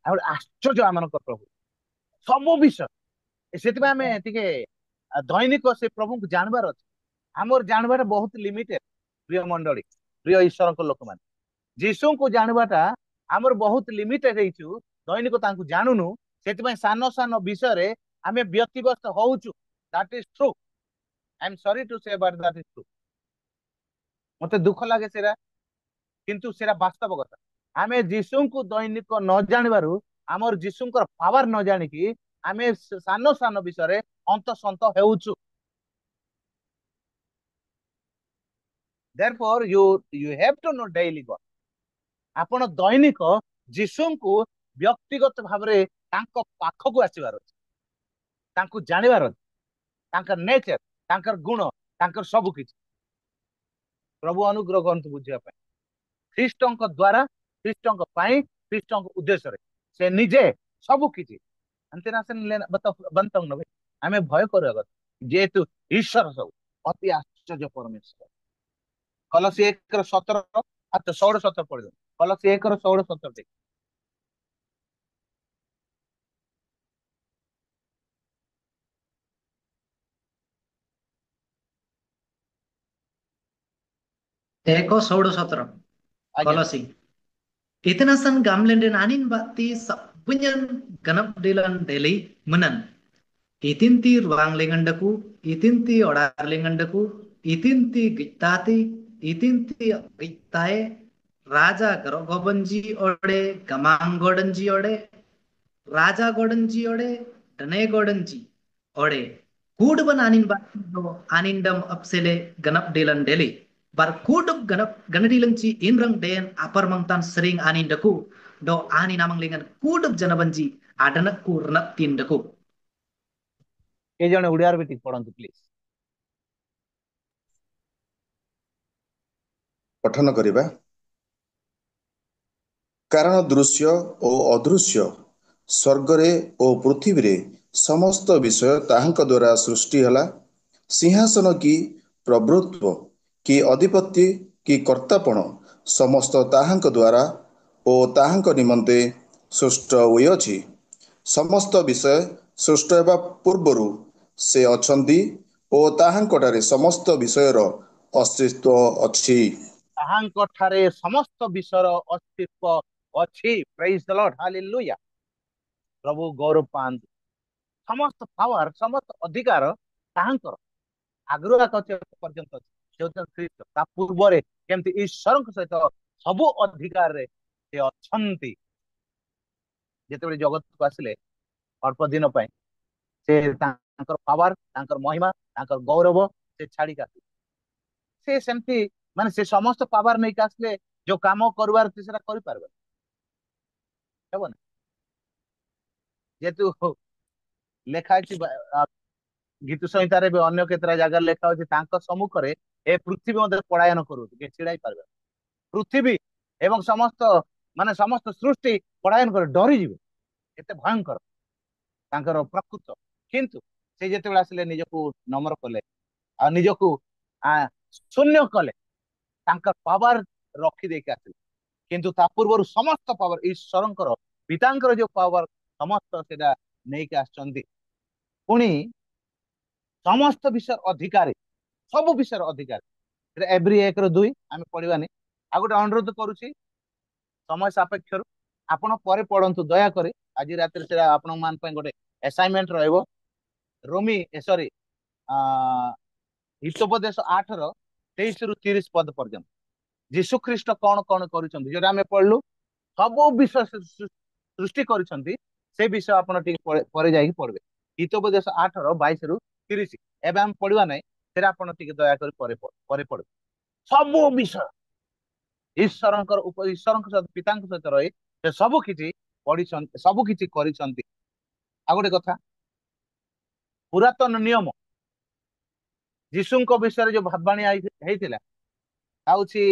ଆଉ ଗୋଟେ ଆଶ୍ଚର୍ଯ୍ୟ ଆମମାନଙ୍କର ପ୍ରଭୁ ସବୁ ବିଷୟ। ସେଥିପାଇଁ ଆମେ ଟିକେ ଦୈନିକ ସେ ପ୍ରଭୁଙ୍କୁ ଜାଣିବାର ଅଛି। ଆମର ଜାଣିବାଟା ବହୁତ ଲିମିଟେଡ ପ୍ରିୟ ମଣ୍ଡଳୀ, ପ୍ରିୟ ଈଶ୍ୱରଙ୍କ ଲୋକମାନେ। ଯୀଶୁଙ୍କୁ ଜାଣିବାଟା ଆମର ବହୁତ ଲିମିଟେଡ ହେଇଛୁ, ଦୈନିକ ତାଙ୍କୁ ଜାଣୁନୁ। ସେଥିପାଇଁ ସାନ ସାନ ବିଷୟରେ ଆମେ ବ୍ୟତିବ୍ୟସ୍ତ ହଉଛୁ। That is true. I am sorry to say but that is true. ମତେ ଦୁଃଖ ଲାଗେ ସେଟା, କିନ୍ତୁ ସେଟା ବାସ୍ତବ କଥା। ଆମେ ଯୀଶୁଙ୍କୁ ଦୈନିକ ନ ଜାଣିବାରୁ, ଆମର ଯୀଶୁଙ୍କର ପାୱାର ନ ଜାଣିକି ଆମେ ସାନ ସାନ ବିଷୟରେ ଅନ୍ତସନ୍ତ ହେଉଛୁ। therefore you have to know daily God। ଆପଣ ଦୈନିକ ଯୀଶୁଙ୍କୁ ବ୍ୟକ୍ତିଗତ ଭାବରେ ତାଙ୍କ ପାଖକୁ ଆସିବାର ଅଛି, ତାଙ୍କୁ ଜାଣିବାର ଅଛି, ତାଙ୍କର ନେଚର, ତାଙ୍କର ଗୁଣ, ତାଙ୍କର ସବୁ କିଛି। ପ୍ରଭୁ ଅନୁଗ୍ରହ କରନ୍ତୁ ବୁଝିବା ପାଇଁ। ଖ୍ରୀଷ୍ଟଙ୍କ ଦ୍ୱାରା, ଖ୍ରୀଷ୍ଟଙ୍କ ପାଇଁ, ଖ୍ରୀଷ୍ଟଙ୍କ ଉଦ୍ଦେଶ୍ୟରେ ସେ ନିଜେ ସବୁ କିଛି ଆମେ ଭୟ କରିବା କଥା, ଯେହେତୁ ଈଶ୍ୱର ସବୁ ଅତି ଆଶ୍ଚର୍ଯ୍ୟ ପରମେଶ୍ୱର। କଲସି 1:17 16-17 ପଢିଦେବୁ। କଲସି 1:16-17 1:16-17 ଆଜ୍ଞା। Kolose. Itinasan gamlenden anin bakti sabunyan ganap dilan deli menan. Itinti ruang lengandaku, itinti odar lengandaku, itinti gitati, itinti gitae, raja garogobanji ode, gamang godanji ode, raja godanji ode, dane godanji ode. Kuduban anin bakti do anindam apsele ganap dilan deli. Bar kudub ganadilanci inrang dayan apar mangtan sering anindaku do ani namang lingan kudub janabanji adanak kurnak tindaku. ଏ ଜଣେ ଓଡ଼ିଆରେ ବି ଟିକେ ପଢନ୍ତୁ please. ପଠନ କରିବା କାରଣ ଦୃଶ୍ୟ ଓ ଅଦୃଶ୍ୟ, ସ୍ୱର୍ଗରେ ଓ ପୃଥିବୀରେ ସମସ୍ତ ବିଷୟ ତାହାଙ୍କ ଦ୍ୱାରା ସୃଷ୍ଟି ହେଲା। ସିଂହାସନ କି ପ୍ରଭୃତ୍ୱ କି ଅଧିପତ୍ୟ କି କର୍ତ୍ତାପଣ ସମସ୍ତ ତାହାଙ୍କ ଦ୍ୱାରା ଓ ତାହାଙ୍କ ନିମନ୍ତେ ସୃଷ୍ଟ ହୋଇଅଛି। ସମସ୍ତ ବିଷୟ ସୃଷ୍ଟ ହେବା ପୂର୍ବରୁ ସେ ଅଛନ୍ତି ଓ ତାହାଙ୍କଠାରେ ସମସ୍ତ ବିଷୟର ଅସ୍ତିତ୍ୱ ଅଛି। ତାହାଙ୍କ ଠାରେ ସମସ୍ତ ବିଷୟର ଅସ୍ତିତ୍ୱ ଅଛି। ପ୍ରେଜ ଦ ଲର୍ଡ, ହାଲେଲୁୟା। ପ୍ରଭୁ ଗୌରବ ପାଆନ୍ତୁ। ସମସ୍ତ ପାୱାର, ସମସ୍ତ ଅଧିକାର ତାହାଙ୍କର ଆଗରୁ ପର୍ଯ୍ୟନ୍ତ ଅଛି। ସେ ହେଉଛନ୍ତି ଖ୍ରୀଷ୍ଟ। ତା ପୂର୍ବରେ କେମିତି ଈଶ୍ୱରଙ୍କ ସହିତ ସବୁ ଅଧିକାରରେ ସେ ଅଛନ୍ତି। ଯେତେବେଳେ ଜଗତକୁ ଆସିଲେ ଅଳ୍ପ ଦିନ ପାଇଁ, ସେ ତାଙ୍କର ପାୱାର, ତାଙ୍କର ମହିମା, ତାଙ୍କର ଗୌରବ ସେ ଛାଡିକି ଆସିଲେ। ସେ ସେମିତି ମାନେ ସେ ସମସ୍ତ ପାୱାର ନେଇକି ଆସିଲେ, ଯୋଉ କାମ କରିବାର ଅଛି ସେଟା କରିପାରିବେ, ହେବନି। ଯେହେତୁ ଲେଖା ହେଇଛି ଗୀତ ସଂହିତାରେ ବି ଅନ୍ୟ କେତେଟା ଜାଗାରେ ଲେଖା ହଉଛି, ତାଙ୍କ ସମ୍ମୁଖରେ ଏ ପୃଥିବୀ ମଧ୍ୟ ପଳାୟନ କରୁଛି, କିଏ ଛିଡା ହେଇପାରିବେ। ପୃଥିବୀ ଏବଂ ସମସ୍ତ ସୃଷ୍ଟି ପଳାୟନ କରି ଡରିଯିବେ, ଏତେ ଭୟଙ୍କର ତାଙ୍କର ପ୍ରକୃତ। କିନ୍ତୁ ସେ ଯେତେବେଳେ ଆସିଲେ ନିଜକୁ ନମ୍ର କଲେ ଆଉ ନିଜକୁ ଶୂନ୍ୟ କଲେ, ତାଙ୍କର ପାୱାର ରଖିଦେଇକି ଆସିଲେ। କିନ୍ତୁ ତା ପୂର୍ବରୁ ସମସ୍ତ ପାୱାର ଈଶ୍ୱରଙ୍କର, ପିତାଙ୍କର ଯୋଉ ପାୱାର ସମସ୍ତ ସେଟା ନେଇକି ଆସିଛନ୍ତି। ପୁଣି ସମସ୍ତ ବିଷୟ ଅଧିକାରୀ, ସବୁ ବିଷୟର ଅଧିକାରୀ। ଏଭ୍ରି 1:2 ଆମେ ପଢିବାନି। ଆଉ ଗୋଟେ ଅନୁରୋଧ କରୁଛି ସମୟ ସାପେକ୍ଷରୁ ଆପଣ ପରେ ପଢନ୍ତୁ ଦୟାକରି। ଆଜି ରାତିରେ ସେଟା ଆପଣଙ୍କ ମାନ ପାଇଁ ଗୋଟେ ଆସାଇନମେଣ୍ଟ ରହିବ। ରୋମି ସରି ହିତୋପଦେଶ 8 ର 23 ରୁ 30 ପଦ ପର୍ଯ୍ୟନ୍ତ ଯୀଶୁ ଖ୍ରୀଷ୍ଟ କଣ କଣ କରୁଛନ୍ତି, ଯୋଉଟା ଆମେ ପଢିଲୁ ସବୁ ବିଷୟ ସୃଷ୍ଟି କରିଛନ୍ତି, ସେ ବିଷୟ ଆପଣ ଟିକେ ପରେ ଯାଇକି ପଢିବେ। ହିତୋପଦେଶ 8 ର 22 ରୁ 30। ଏବେ ଆମେ ପଢିବା ନାହିଁ, ସେଟା ଆପଣ ଟିକେ ଦୟାକରି ପରେ ପଢିବେ। ସବୁ ବିଷୟ ଈଶ୍ୱରଙ୍କ ସହିତ ପିତାଙ୍କ ସହିତ ରହି ସେ ସବୁ କିଛି ପଢିଛନ୍ତି, ସବୁ କିଛି କରିଛନ୍ତି। ଆଉ ଗୋଟେ କଥା, ପୁରାତନ ନିୟମ ଯୀଶୁଙ୍କ ବିଷୟରେ ଯୋଉ ଭାବବାଣୀ ହେଇଥିଲା ହଉଛି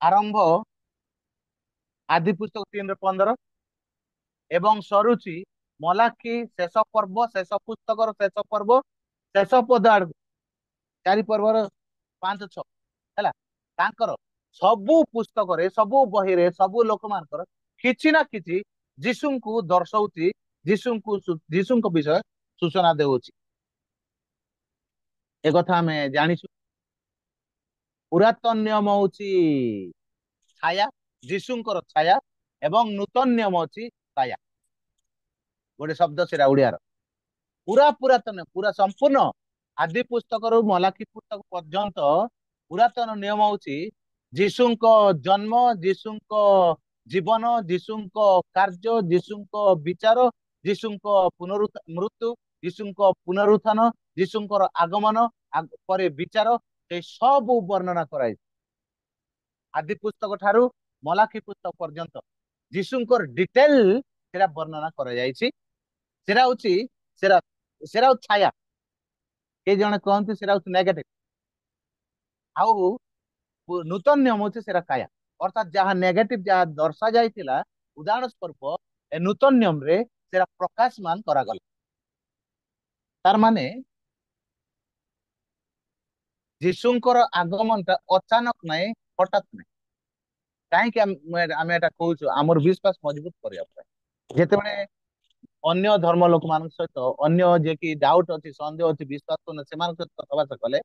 ଆରମ୍ଭ ଆଦି ପୁସ୍ତକ 3 ର 15 ଏବଂ ସରୁଛି ମଲାଖି ଶେଷ ପର୍ବ, ଶେଷ ପୁସ୍ତକର ଶେଷ ପର୍ବ, ଶେଷ ପଦ ଆଡକୁ 4 ପର୍ବର 5-6 ହେଲା। ତାଙ୍କର ସବୁ ପୁସ୍ତକରେ, ସବୁ ବହିରେ, ସବୁ ଲୋକମାନଙ୍କର କିଛି ନା କିଛି ଯୀଶୁଙ୍କୁ ଦର୍ଶଉଛି, ଯୀଶୁଙ୍କ ବିଷୟ ସୂଚନା ଦେଉଛି। ଏ କଥା ଆମେ ଜାଣିଛୁ। ପୁରାତନ ନିୟମ ହଉଛି ଛାୟା, ଯୀଶୁଙ୍କର ଛାୟା, ଏବଂ ନୂତନ ନିୟମ ଅଛି ଛାୟା। ଗୋଟେ ଶବ୍ଦ ସେଟା ଓଡିଆର। ପୁରାତନ, ପୁରା ସମ୍ପୂର୍ଣ୍ଣ ଆଦି ପୁସ୍ତକରୁ ମଲାଖି ପୁସ୍ତକ ପର୍ଯ୍ୟନ୍ତ ପୁରାତନ ନିୟମ ହଉଛି ଯୀଶୁଙ୍କ ଜନ୍ମ, ଯୀଶୁଙ୍କ ଜୀବନ, ଯୀଶୁଙ୍କ କାର୍ଯ୍ୟ, ଯୀଶୁଙ୍କ ବିଚାର, ଯୀଶୁଙ୍କ ମୃତ୍ୟୁ, ଯୀଶୁଙ୍କ ପୁନରୁତ୍ଥାନ, ଯୀଶୁଙ୍କର ଆଗମନ ପରେ ବିଚାର, ସେ ସବୁ ବର୍ଣ୍ଣନା କରାଯାଇଛି। ଆଦି ପୁସ୍ତକ ଠାରୁ ମଲାଖି ପୁସ୍ତକ ପର୍ଯ୍ୟନ୍ତ ଯୀଶୁଙ୍କର ଡିଟେଲ ସେଟା ବର୍ଣ୍ଣନା କରାଯାଇଛି। ସେଟା ହଉଛି ସେଟା ସେଟା ହଉଛି ଛାୟା। କେହି ଜଣେ କହନ୍ତି ସେଟା ହଉଛି ନେଗେଟିଭ। ଆଉ ନୂତନ ନିୟମ ହଉଛି ସେଟା କାୟା, ଅର୍ଥାତ ଯାହା ନେଗେଟିଭ ଯାହା ଦର୍ଶା ଯାଇଥିଲା ଉଦାହରଣ ସ୍ୱରୂପ ଏ ନୂତନ ନିୟମରେ ସେଟା ପ୍ରକାଶମାନ କରାଗଲା। ତାର ମାନେ ଯୀଶୁଙ୍କର ଆଗମନଟା ଅଚାନକ ନାହିଁ, ହଠାତ୍ ନାହିଁ। କାହିଁକି ଆମେ ଏଟା କହୁଛୁ? ଆମର ବିଶ୍ୱାସ ମଜବୁତ କରିବା ପାଇଁ। ଯେତେବେଳେ ଅନ୍ୟ ଧର୍ମ ଲୋକମାନଙ୍କ ସହିତ, ଅନ୍ୟ ଯିଏକି ଡାଉଟ ଅଛି, ସନ୍ଦେହ ଅଛି, ବିଶ୍ୱାସ କରୁନି, ସେମାନଙ୍କ ସହିତ କଥାବାର୍ତ୍ତା କଲେ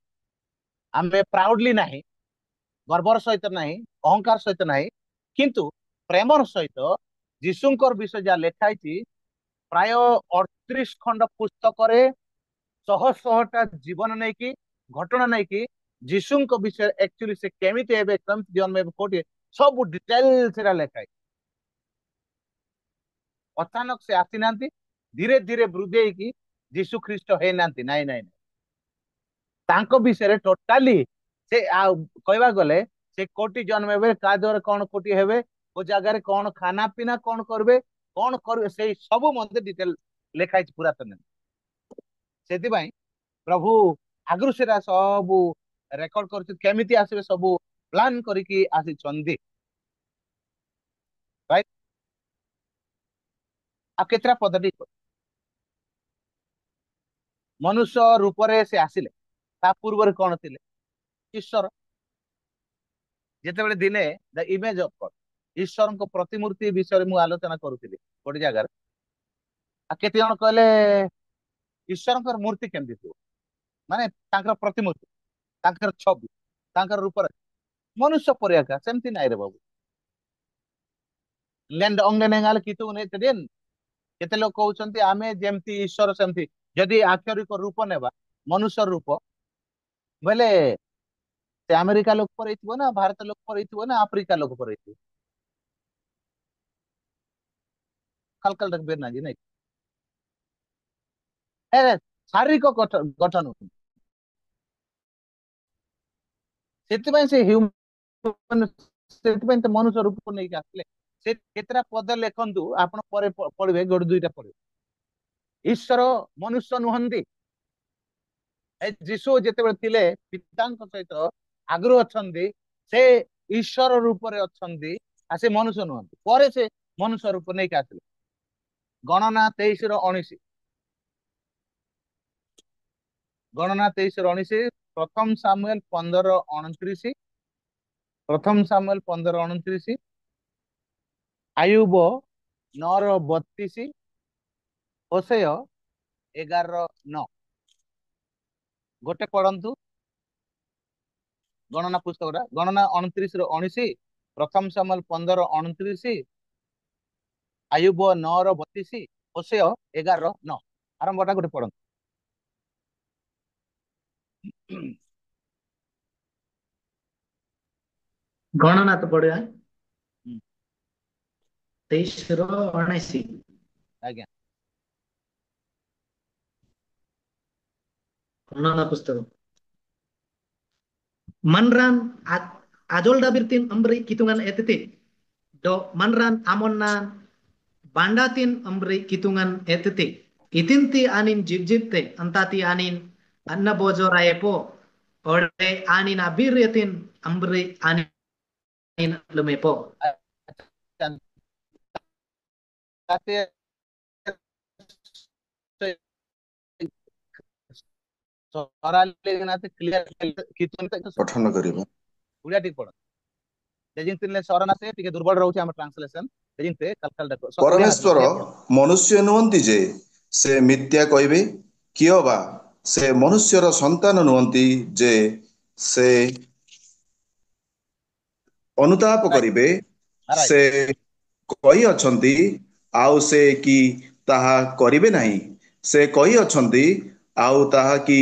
ଆମେ ପ୍ରାଉଡଲି ନାହିଁ, ଗର୍ବର ସହିତ ନାହିଁ, ଅହଙ୍କାର ସହିତ ନାହିଁ, କିନ୍ତୁ ପ୍ରେମର ସହିତ ଯୀଶୁଙ୍କର ବିଷୟ ଯାହା ଲେଖା ହେଇଛି ପ୍ରାୟ 38 ଖଣ୍ଡ ପୁସ୍ତକରେ ଶହ ଶହଟା ଜୀବନ ନେଇକି, ଘଟଣା ନେଇକି ଯୀଶୁଙ୍କ ବିଷୟରେ ଆକ୍ଚୁଆଲି ସେ କେମିତି ହେବେ, କେମିତି ଜନ୍ମ ହେବେ, କୋଉଠି, ସବୁ ଡିଟେଲ ସେଟା ଲେଖା ହେଇଛି। ଅଚାନକ ସେ ଆସିନାହାନ୍ତି, ଧୀରେ ଧୀରେ ବୃଦ୍ଧି ହେଇକି ଯୀଶୁ ଖ୍ରୀଷ୍ଟ ହେଇନାହାନ୍ତି। ନାଇଁ ନାଇଁ, ତାଙ୍କ ବିଷୟରେ ଟୋଟାଲି ସେ ଆଉ କହିବାକୁ ଗଲେ ସେ କୋଟି ଜନ୍ମ ହେବେ, କାହା ଦ୍ୱାରା କଣ କୋଟି ହେବେ, କୋଉ ଜାଗାରେ କଣ ଖାନା ପିନା କଣ କରିବେ, ସେଇ ସବୁ ମଧ୍ୟ ଡିଟେଲ ଲେଖା ହେଇଛି ପୁରାତନ। ସେଥିପାଇଁ ପ୍ରଭୁ ଆଗରୁ ସେଟା ସବୁ ରେକର୍ଡ କରୁଛନ୍ତି, କେମିତି ଆସିବେ ସବୁ ପ୍ଲାନ କରିକି ଆସିଛନ୍ତି। ରାଇଟ। ଆଉ କେତେଟା ପଦଟି ମନୁଷ୍ୟ ରୂପରେ ସେ ଆସିଲେ, ତା ପୂର୍ବରୁ କଣ ଥିଲେ? ଈଶ୍ୱର। ଯେତେବେଳେ ଦିନେ ଦ ଇମେଜ ଅଫ ଗଡ୍, ଈଶ୍ୱରଙ୍କ ପ୍ରତିମୂର୍ତ୍ତି ବିଷୟରେ ମୁଁ ଆଲୋଚନା କରୁଥିଲି ଗୋଟେ ଜାଗାରେ, ଆଉ କେତେ ଜଣ କହିଲେ ଈଶ୍ୱରଙ୍କର ମୂର୍ତ୍ତି କେମିତି ଥିବ, ମାନେ ତାଙ୍କର ପ୍ରତିମୂର୍ତ୍ତି, ତାଙ୍କର ଛବି, ତାଙ୍କର ରୂପରେ ମନୁଷ୍ୟ ପରିକା? ସେମିତି ନାଇଁ ରେ ବାବୁ। କେତେ ଲୋକ କହୁଛନ୍ତି ଆମେ ଯେମିତି ଈଶ୍ୱର ସେମିତି। ଯଦି ଆକ୍ଷରିକ ରୂପ ନେବା, ମନୁଷ୍ୟ ରୂପ ବୋଇଲେ ସେ ଆମେରିକା ଲୋକ ପରେ ହେଇଥିବ ନା, ଭାରତ ଲୋକ ପରେ ହେଇଥିବ ନା, ଆଫ୍ରିକା ଲୋକ ପରେ ହେଇଥିବ? ଖାଲକାଲ ବେର ନାଜି ନାଇଁ, ଶାରୀରିକ ଗଠନ। ସେଥିପାଇଁ ସେ ସେଥିପାଇଁ ତ ମନୁଷ୍ୟ ରୂପ ନେଇକି ଆସିଲେ। ସେ କେତେଟା ପଦ ଲେଖନ୍ତୁ, ଆପଣ ପରେ ପଢିବେ, ଗୋଟେ ଦୁଇଟା ପଢିବେ। ଈଶ୍ୱର ମନୁଷ୍ୟ ନୁହନ୍ତି। ଯୀଶୁ ଯେତେବେଳେ ଥିଲେ ପିତାଙ୍କ ସହିତ ଆଗରୁ ଅଛନ୍ତି, ସେ ଈଶ୍ୱର ରୂପରେ ଅଛନ୍ତି, ଆଉ ସେ ମନୁଷ୍ୟ ନୁହନ୍ତି। ପରେ ସେ ମନୁଷ୍ୟ ରୂପ ନେଇକି ଆସିଲେ। ଗଣନା 23-19, ଗଣନା 23-19, ପ୍ରଥମ ସାମୁଏଲ 15-29, ପ୍ରଥମ ସାମୁଏଲ 15-29, ଆୟୁବ 9-32, ହୋସେୟ 11-9। ଗୋଟେ ପଢନ୍ତୁ ଗଣନା ପୁସ୍ତକଟା, ଗଣନା 29-19, ପ୍ରଥମ ସାମୁଏଲ 15-29, ଆୟୁବ 9:32, ହୋଶେୟ 11:9। ଆରମ୍ଭଟା ଗୋଟେ ପଢନ୍ତୁ। ଗଣନା ତ ପଡିବା ହୁଁ, 23-19। ଆଜ୍ଞା। ଗଣନା ପୁସ୍ତକ manran ajol dabirtin ambri kitungan etete do manran amonna bandatin ambri kitungan etete itinti anin jibjibte antati anin anna bojo raepo ode anin abiryatin ambri anin lumepo. ପଠନ କରିବା। ଓଡ଼ିଆ ଟିକେ ପଢ ଯେଜିନ୍ତିଲେ ସରନା ସେ ଟିକେ ଦୁର୍ବଳ ରହୁଛି ଆମ ଟ୍ରାନ୍ସଲେସନ ଯେଜିନ୍ତେ କାଲକାଲ ଦେଖ ଓଡ଼ିଆ ପରମେଶ୍ୱର ଓଡ଼ିଆ ପଢ। ମନୁଷ୍ୟ ନୁହନ୍ତି ଯେ ସେ ମିଥ୍ୟା କହିବେ, କିଏ ବା ସେ ମନୁଷ୍ୟର ସନ୍ତାନ ନୁହନ୍ତି ଯେ ସେ ଅନୁତାପ ରାଇଟ କରିବେ। ରାଇଟ। ସେ କହିଅଛନ୍ତି ଆଉ ସେ କି ତାହା କରିବେ ନାହିଁ, ସେ କହିଅଛନ୍ତି ଆଉ ତାହା କି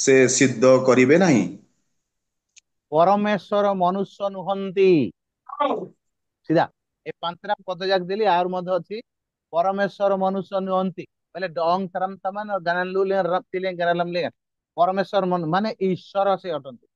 ସେ ସିଦ୍ଧ କରିବେ ନାହିଁ। ପରମେଶ୍ୱର ମନୁଷ୍ୟ ନୁହନ୍ତି। ସିଧା ଏ ପାଞ୍ଚଟା ପଦ ଯାକ ଦେଲି। ଆହୁରି ମଧ୍ୟ ଅଛି ପରମେଶ୍ୱର ମନୁଷ୍ୟ ନୁହନ୍ତି ବୋଲେ ଡଙ୍ଗ ତରମ ତମାନ ଗାନାଲୁଲେ ରପ୍ତିଲେ ଗାନାଲମଲେ ପରମେଶ୍ୱର ମାନେ ଈଶ୍ୱର ସେ ଅଟନ୍ତି।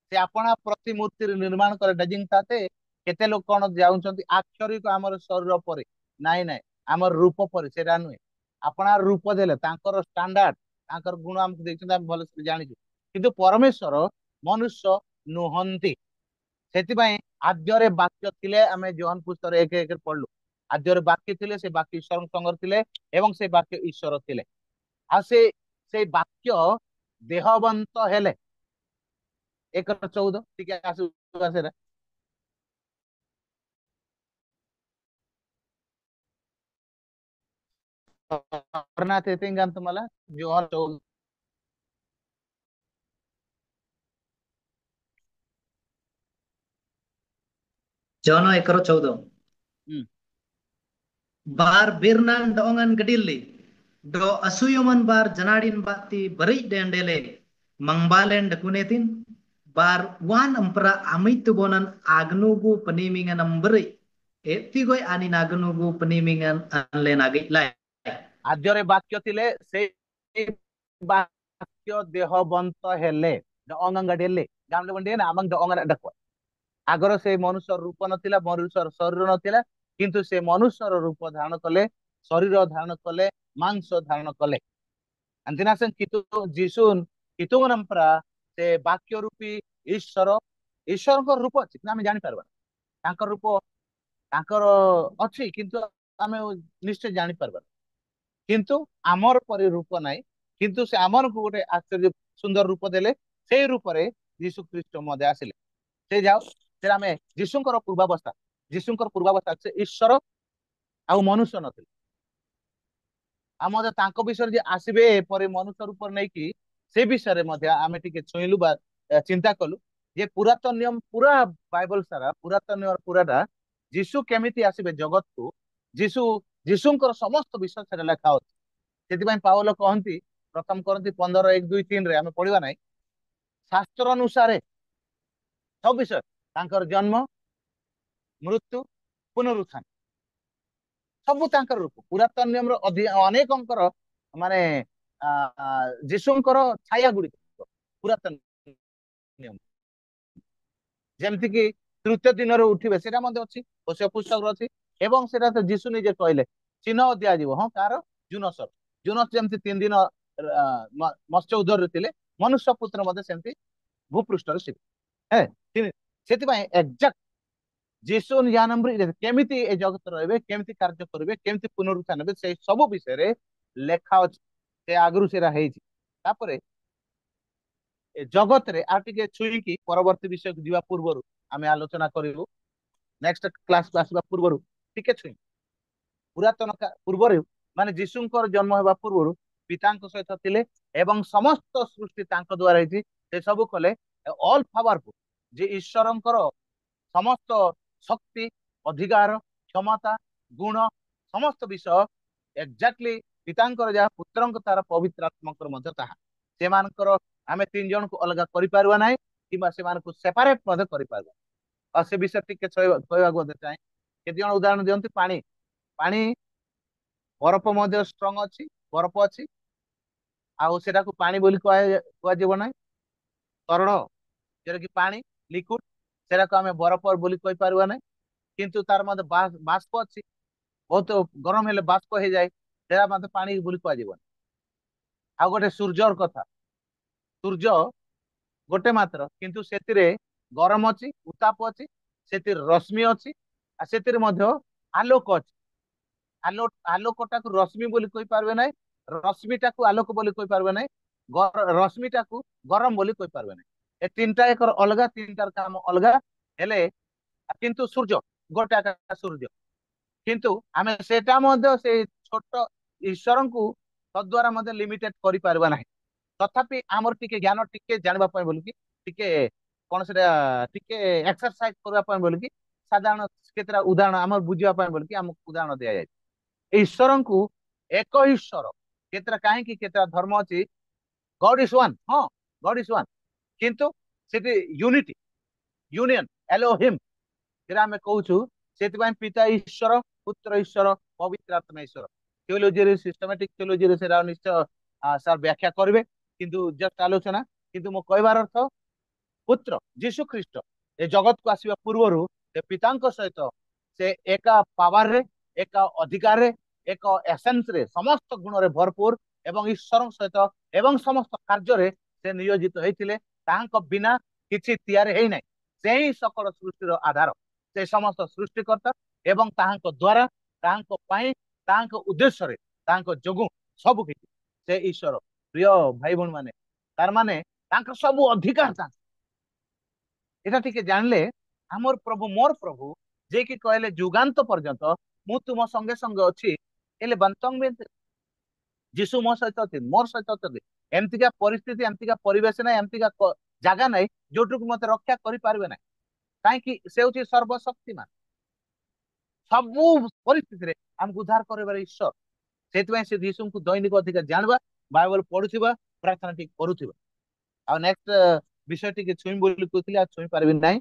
ସେ ଆପଣା ପ୍ରତିମୂର୍ତ୍ତି ନିର୍ମାଣ କରେ ଡଜିଂ ତାତେ କେତେ ଲୋକ କଣ ଯାଉଛନ୍ତି ଆକ୍ଷରିକ ଆମର ଶରୀର ପରେ ନାଇଁ ନାଇଁ ଆମର ରୂପ ପରେ ସେଟା ନୁହେଁ। ଆପଣା ରୂପ ଦେଲେ ତାଙ୍କର ଷ୍ଟାଣ୍ଡାର୍ଡ ତାଙ୍କର ଗୁଣ ଆମକୁ ଦେଇଛନ୍ତି ଆମେ ଭଲସେ ଜାଣିଛୁ। କିନ୍ତୁ ପରମେଶ୍ୱର ମନୁଷ୍ୟ ନୁହନ୍ତି। ସେଥିପାଇଁ ଆଦ୍ୟରେ ବାକ୍ୟ ଥିଲେ ଆମେ ଜୋହନ ପୁସ୍ତକ 1:1 ପଢିଲୁ। ଆଦ୍ୟରେ ବାକ୍ୟ ଥିଲେ ସେ ବାକ୍ୟ ଈଶ୍ୱରଙ୍କ ସଙ୍ଗରେ ଥିଲେ ଏବଂ ସେ ବାକ୍ୟ ଈଶ୍ୱର ଥିଲେ। ଆଉ ସେଇ ବାକ୍ୟ ଦେହବନ୍ତ ହେଲେ 1:14 ଟିକେ ଆସିବା ସେଟା करण्यात येते का तुम्हाला जोहर 14 Jono 1:14 hmm, bar birnan doongan gedilli do asuyuman bar janadin bati bari dendele mangbalen dakunetin bar wan ampra amitu bonan agnugu penimingan amberi etigoy anin agnugu penimingan anlen agi lai. ଆଦ୍ୟରେ ବାକ୍ୟ ଥିଲେ ସେଇ ବାକ୍ୟ ଦେହବନ୍ତ ହେଲେ ଅଙ୍ଗଙ୍ଗାଡି ହେଲେ ଗାମଲେ ବଣ୍ଡି ନା ଆମଙ୍ଗ ଅଙ୍ଗରା duck ଆଗର ସେଇ ମନୁଷ୍ୟର ରୂପ ନଥିଲା ମନୁଷ୍ୟର ଶରୀର ନଥିଲା କିନ୍ତୁ ସେ ମନୁଷ୍ୟର ରୂପ ଧାରଣ କଲେ ଶରୀର ଧାରଣ କଲେ ମାଂସ ଧାରଣ କଲେ ಅಂತಿನ ಸಂ ಕಿತು ଯିଶୁନ୍ କିତୁଙ୍ଗନମ ପରା ସେ ବାକ୍ୟ ରୂପୀ ଈଶ୍ୱର ଈଶ୍ୱରଙ୍କ ରୂପ ଅଛି କିନ୍ତୁ ଆମେ ଜାଣିପାରିବା ତାଙ୍କର ରୂପ ତାଙ୍କର ଅଛି କିନ୍ତୁ ଆମେ ନିଶ୍ଚୟ ଜାଣିପାରିବା କିନ୍ତୁ ଆମର ପରି ରୂପ ନାହିଁ କିନ୍ତୁ ସେ ଆମକୁ ଗୋଟେ ଆଶ୍ଚର୍ଯ୍ୟ ସୁନ୍ଦର ରୂପ ଦେଲେ ସେଇ ରୂପରେ ଯୀଶୁ ଖ୍ରୀଷ୍ଟ ମଧ୍ୟ ଆସିଲେ ସେ ଯାଉ ସେଟା ଆମେ ଯୀଶୁଙ୍କର ପୂର୍ବାବସ୍ଥା ସେ ଈଶ୍ୱର ଆଉ ମନୁଷ୍ୟ ନଥିଲେ ଆଉ ମଧ୍ୟ ତାଙ୍କ ବିଷୟରେ ଯେ ଆସିବେ ପରେ ମନୁଷ୍ୟ ରୂପରେ ନେଇକି ସେ ବିଷୟରେ ମଧ୍ୟ ଆମେ ଟିକେ ଛୁଇଁଲୁ ବା ଚିନ୍ତା କଲୁ ଯେ ପୁରାତନ ନିୟମ ପୁରା ବାଇବଲ ସାରା ପୁରାତନ ନିୟମ ପୁରାଟା ଯୀଶୁ କେମିତି ଆସିବେ ଜଗତକୁ ଯୀଶୁଙ୍କର ସମସ୍ତ ବିଷୟ ସେଟା ଲେଖା ଅଛି ସେଥିପାଇଁ ପାଉଲ କହନ୍ତି ପ୍ରଥମ କରନ୍ତି 15:1-2-3 ଆମେ ପଢିବା ନାହିଁ ଶାସ୍ତ୍ର ଅନୁସାରେ ସବୁ ବିଷୟ ତାଙ୍କର ଜନ୍ମ ମୃତ୍ୟୁ ପୁନରୁତ୍ଥାନ ସବୁ ତାଙ୍କର ରୂପ ପୁରାତନ ନିୟମର ଅନେକଙ୍କର ମାନେ ଯୀଶୁଙ୍କର ଛାୟା ଗୁଡିକ ପୁରାତନ ନିୟମ ଯେମିତିକି ତୃତୀୟ ଦିନରେ ଉଠିବେ ସେଇଟା ମଧ୍ୟ ଅଛି ହୋଶେୟ ପୁସ୍ତକରେ ଅଛି ଏବଂ ସେଇଟା ତ ଯୀଶୁ ନିଜେ କହିଲେ ଚିହ୍ନ ଦିଆଯିବ ହଁ କାହାର ଜୁନସର ଜୁନସ ଯେମିତି 3 ଦିନ ମତ୍ସ୍ୟ ଉଦରରେ ଥିଲେ ମନୁଷ୍ୟ ପୁତ୍ର ମଧ୍ୟ ସେମିତି ଭୂପୃଷ୍ଠରେ ଥିବେ ସେଥିପାଇଁ ଏକ୍ଜାକ୍ଟ ଯୀଶୁ କେମିତି ଏ ଜଗତ ରହିବେ କେମିତି କାର୍ଯ୍ୟ କରିବେ କେମିତି ପୁନରୁତ୍ଥାନ ହେବେ ସେଇ ସବୁ ବିଷୟରେ ଲେଖା ଅଛି ସେ ଆଗରୁ ସେଇଟା ହେଇଛି ତାପରେ ଏ ଜଗତରେ ଆଉ ଟିକେ ଛୁଇଁକି ପରବର୍ତ୍ତୀ ବିଷୟକୁ ଯିବା ପୂର୍ବରୁ ଆମେ ଆଲୋଚନା କରିବୁ ନେକ୍ସଟ କ୍ଲାସକୁ ଆସିବା ପୂର୍ବରୁ ଟିକେ ଛୁଇଁ ପୁରାତନ ପୂର୍ବରୁ ମାନେ ଯୀଶୁଙ୍କର ଜନ୍ମ ହେବା ପୂର୍ବରୁ ପିତାଙ୍କ ସହିତ ଥିଲେ ଏବଂ ସମସ୍ତ ସୃଷ୍ଟି ତାଙ୍କ ଦ୍ୱାରା ହେଇଛି ସେ ସବୁ କଲେ ଅଲ୍ ପାୱାରଫୁଲ ଯେ ଈଶ୍ୱରଙ୍କର ସମସ୍ତ ଶକ୍ତି ଅଧିକାର क्षमता गुण समस्त विषय एक्जाक्टली पितांकर जहाँ पुत्रंक तार पवित्र आत्माकर मध्य ताहा सेमानकर आमे तीन जन को अलग करि पारबा नाही किबा सेमानकु सेपरेट मध्य करि पारबा और से विषय टिके कहवाक मध्य चाहे केते जन उदाहरण दियंती पानी पानी बरफ मध्य स्ट्रॉंग अछि बरफ अछि आउ सेटाकू पानी बोली कुआ जीव नाही तरल जेटा कि पानी लिक्विड सेटाकू आमे बरफ बोली कहि पारबा नाही किंतु तार मध्य बाष्प अछि बहुत गरम हेले बाष्प हो जाए सेटा मध्य पानी बोली कुआ जीव आउ गोटे सूर्यर कथा सूर्य गोटे मात्र किंतु सेतिरे गरम अछि उताप अछि सेतिर रश्मि अछि आ सेतिर मध्य आलोक अछि आलोकटाକୁ रश्मि बोली कहि पारबे नाही रश्मिटाକୁ आलोक बोली कहि पारबे नाही रश्मिटाକୁ गरम बोली कहि पारबे नाही ए तीनटा एकर अलगा तीनटार काम अलगा हेले किंतु सूर्य गोटे आका सूर्य किंतु आमे सेटा मध्य से छोट ईश्वरंकु तद्वारा मध्य लिमिटेड करि पारबा नाही तथापि आमर टिके ज्ञान टिके जानबा पय बोली कि टिके कोन सेटा टिके एक्सरसाइज करबा पय बोली कि साधारण केतरा उदाहरण आमर बुझिबा पय बोली कि हमक उदाहरण दिया जाय ईश्वरंकु एक ईश्वर केतरा काहे कि केतरा धर्म अछि गॉड इज वन हां गॉड इज वन किंतु सेठी यूनिटी यूनियन एलोहिम जेरा हमें कहूछु सेति पिता ईश्वर पुत्र ईश्वर पवित्र आत्मा ईश्वर थियोलॉजी रे सिस्टमैटिक थियोलॉजी रे सेरा निश्चय सर व्याख्या करबे किंतु जस्ट आलोचना किंतु मो कहबार अर्थ पुत्र जीशु ख्रीस्ट ए जगत को आसीबा पूर्वरु से पितांक सहित से एका पावर रे एका अधिकार रे एक एसेंस रे समस्त गुण रे भरपूर एवं ईश्वर सहित एवं समस्त कार्य रे से नियोजित होइथिले तांक बिना किछि तैयार हेइ नै से ही सकल सृष्टिर आधार से समस्त सृष्टिकर्ता एवं तांक द्वारा तांक पई तांक उद्देश्य रे तांक जोगु सब किछि से ईश्वर प्रिय भाई भण माने तार माने तांक सब अधिकार तांक एटा टिके जानले हमर प्रभु मोर प्रभु जे कि कहले जुगांत पर्यंत मु तुम संगे संगे अछि एले बंतंग में जीशु मो सहित अछि मोर सहित अछि एमतिका परिस्थिति एमतिका परिवेश नै एमतिका जागा नै जोटुक मते रक्षा करि पारबे नै काहे कि से होछि सर्वशक्तिमान सबु परिस्थिति रे हमकु उद्धार करबार ईश्वर सेतबै से जीशु को दैनिक अधिकार जानबा बाइबल पढुथिबा प्रार्थना टिक करूथिबा आ नेक्स्ट विषय टिके छुई बोली कहथिले आ छुई पारबे नै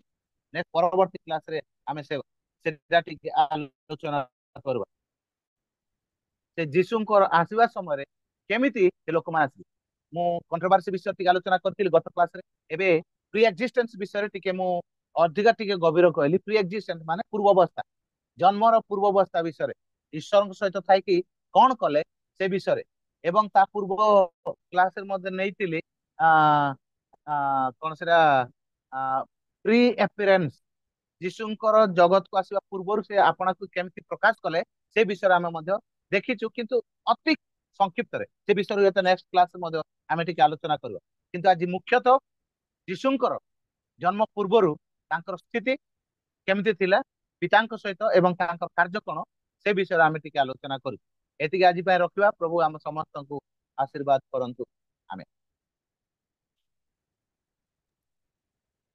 नेक्स्ट परवर्ती क्लास रे हमें सेटा टिके आलोचना करबा से जीशुଙ୍କର ଆସିବା ସମୟରେ କେମିତି ସେ ଲୋକମାନେ ଆସିବେ ମୁଁ କଣ୍ଟ୍ରୋଭର୍ସି ବିଷୟ ଟିକେ ଆଲୋଚନା କରିଥିଲି ଗତ କ୍ଲାସରେ ଏବେ ପ୍ରି ଏକ୍ଜିଷ୍ଟେନ୍ସ ବିଷୟରେ ଟିକେ ମୁଁ ଅଧିକା ଟିକେ ଗଭୀର କହିଲି ପ୍ରି ଏକ୍ଜିଷ୍ଟେନ୍ସ ମାନେ ପୂର୍ବାବସ୍ଥା ଜନ୍ମର ପୂର୍ବାବସ୍ଥା ବିଷୟରେ ଈଶ୍ୱରଙ୍କ ସହିତ ଥାଇକି କଣ କଲେ ସେ ବିଷୟରେ ଏବଂ ତା ପୂର୍ବ କ୍ଲାସରେ ମଧ୍ୟ ନେଇଥିଲି କଣ ସେଟା ପ୍ରି ଏପିରେନ୍ସ ଯୀଶୁଙ୍କର ଜଗତକୁ ଆସିବା ପୂର୍ବରୁ ସେ ଆପଣଙ୍କୁ କେମିତି ପ୍ରକାଶ କଲେ ସେ ବିଷୟରେ ଆମେ ମଧ୍ୟ ଦେଖିଛୁ କିନ୍ତୁ ଅତି ସଂକ୍ଷିପ୍ତରେ ସେ ବିଷୟରେ ଯେତେ ନେକ୍ସଟ କ୍ଲାସ ମଧ୍ୟ ଆମେ ଟିକେ ଆଲୋଚନା କରିବା କିନ୍ତୁ ଆଜି ମୁଖ୍ୟତଃ ଯୀଶୁଙ୍କର ଜନ୍ମ ପୂର୍ବରୁ ତାଙ୍କର ସ୍ଥିତି କେମିତି ଥିଲା ପିତାଙ୍କ ସହିତ ଏବଂ ତାଙ୍କର କାର୍ଯ୍ୟ କଣ ସେ ବିଷୟରେ ଆମେ ଟିକେ ଆଲୋଚନା କରୁ ଏତିକି ଆଜି ପାଇଁ ରଖିବା ପ୍ରଭୁ ଆମ ସମସ୍ତଙ୍କୁ ଆଶୀର୍ବାଦ କରନ୍ତୁ।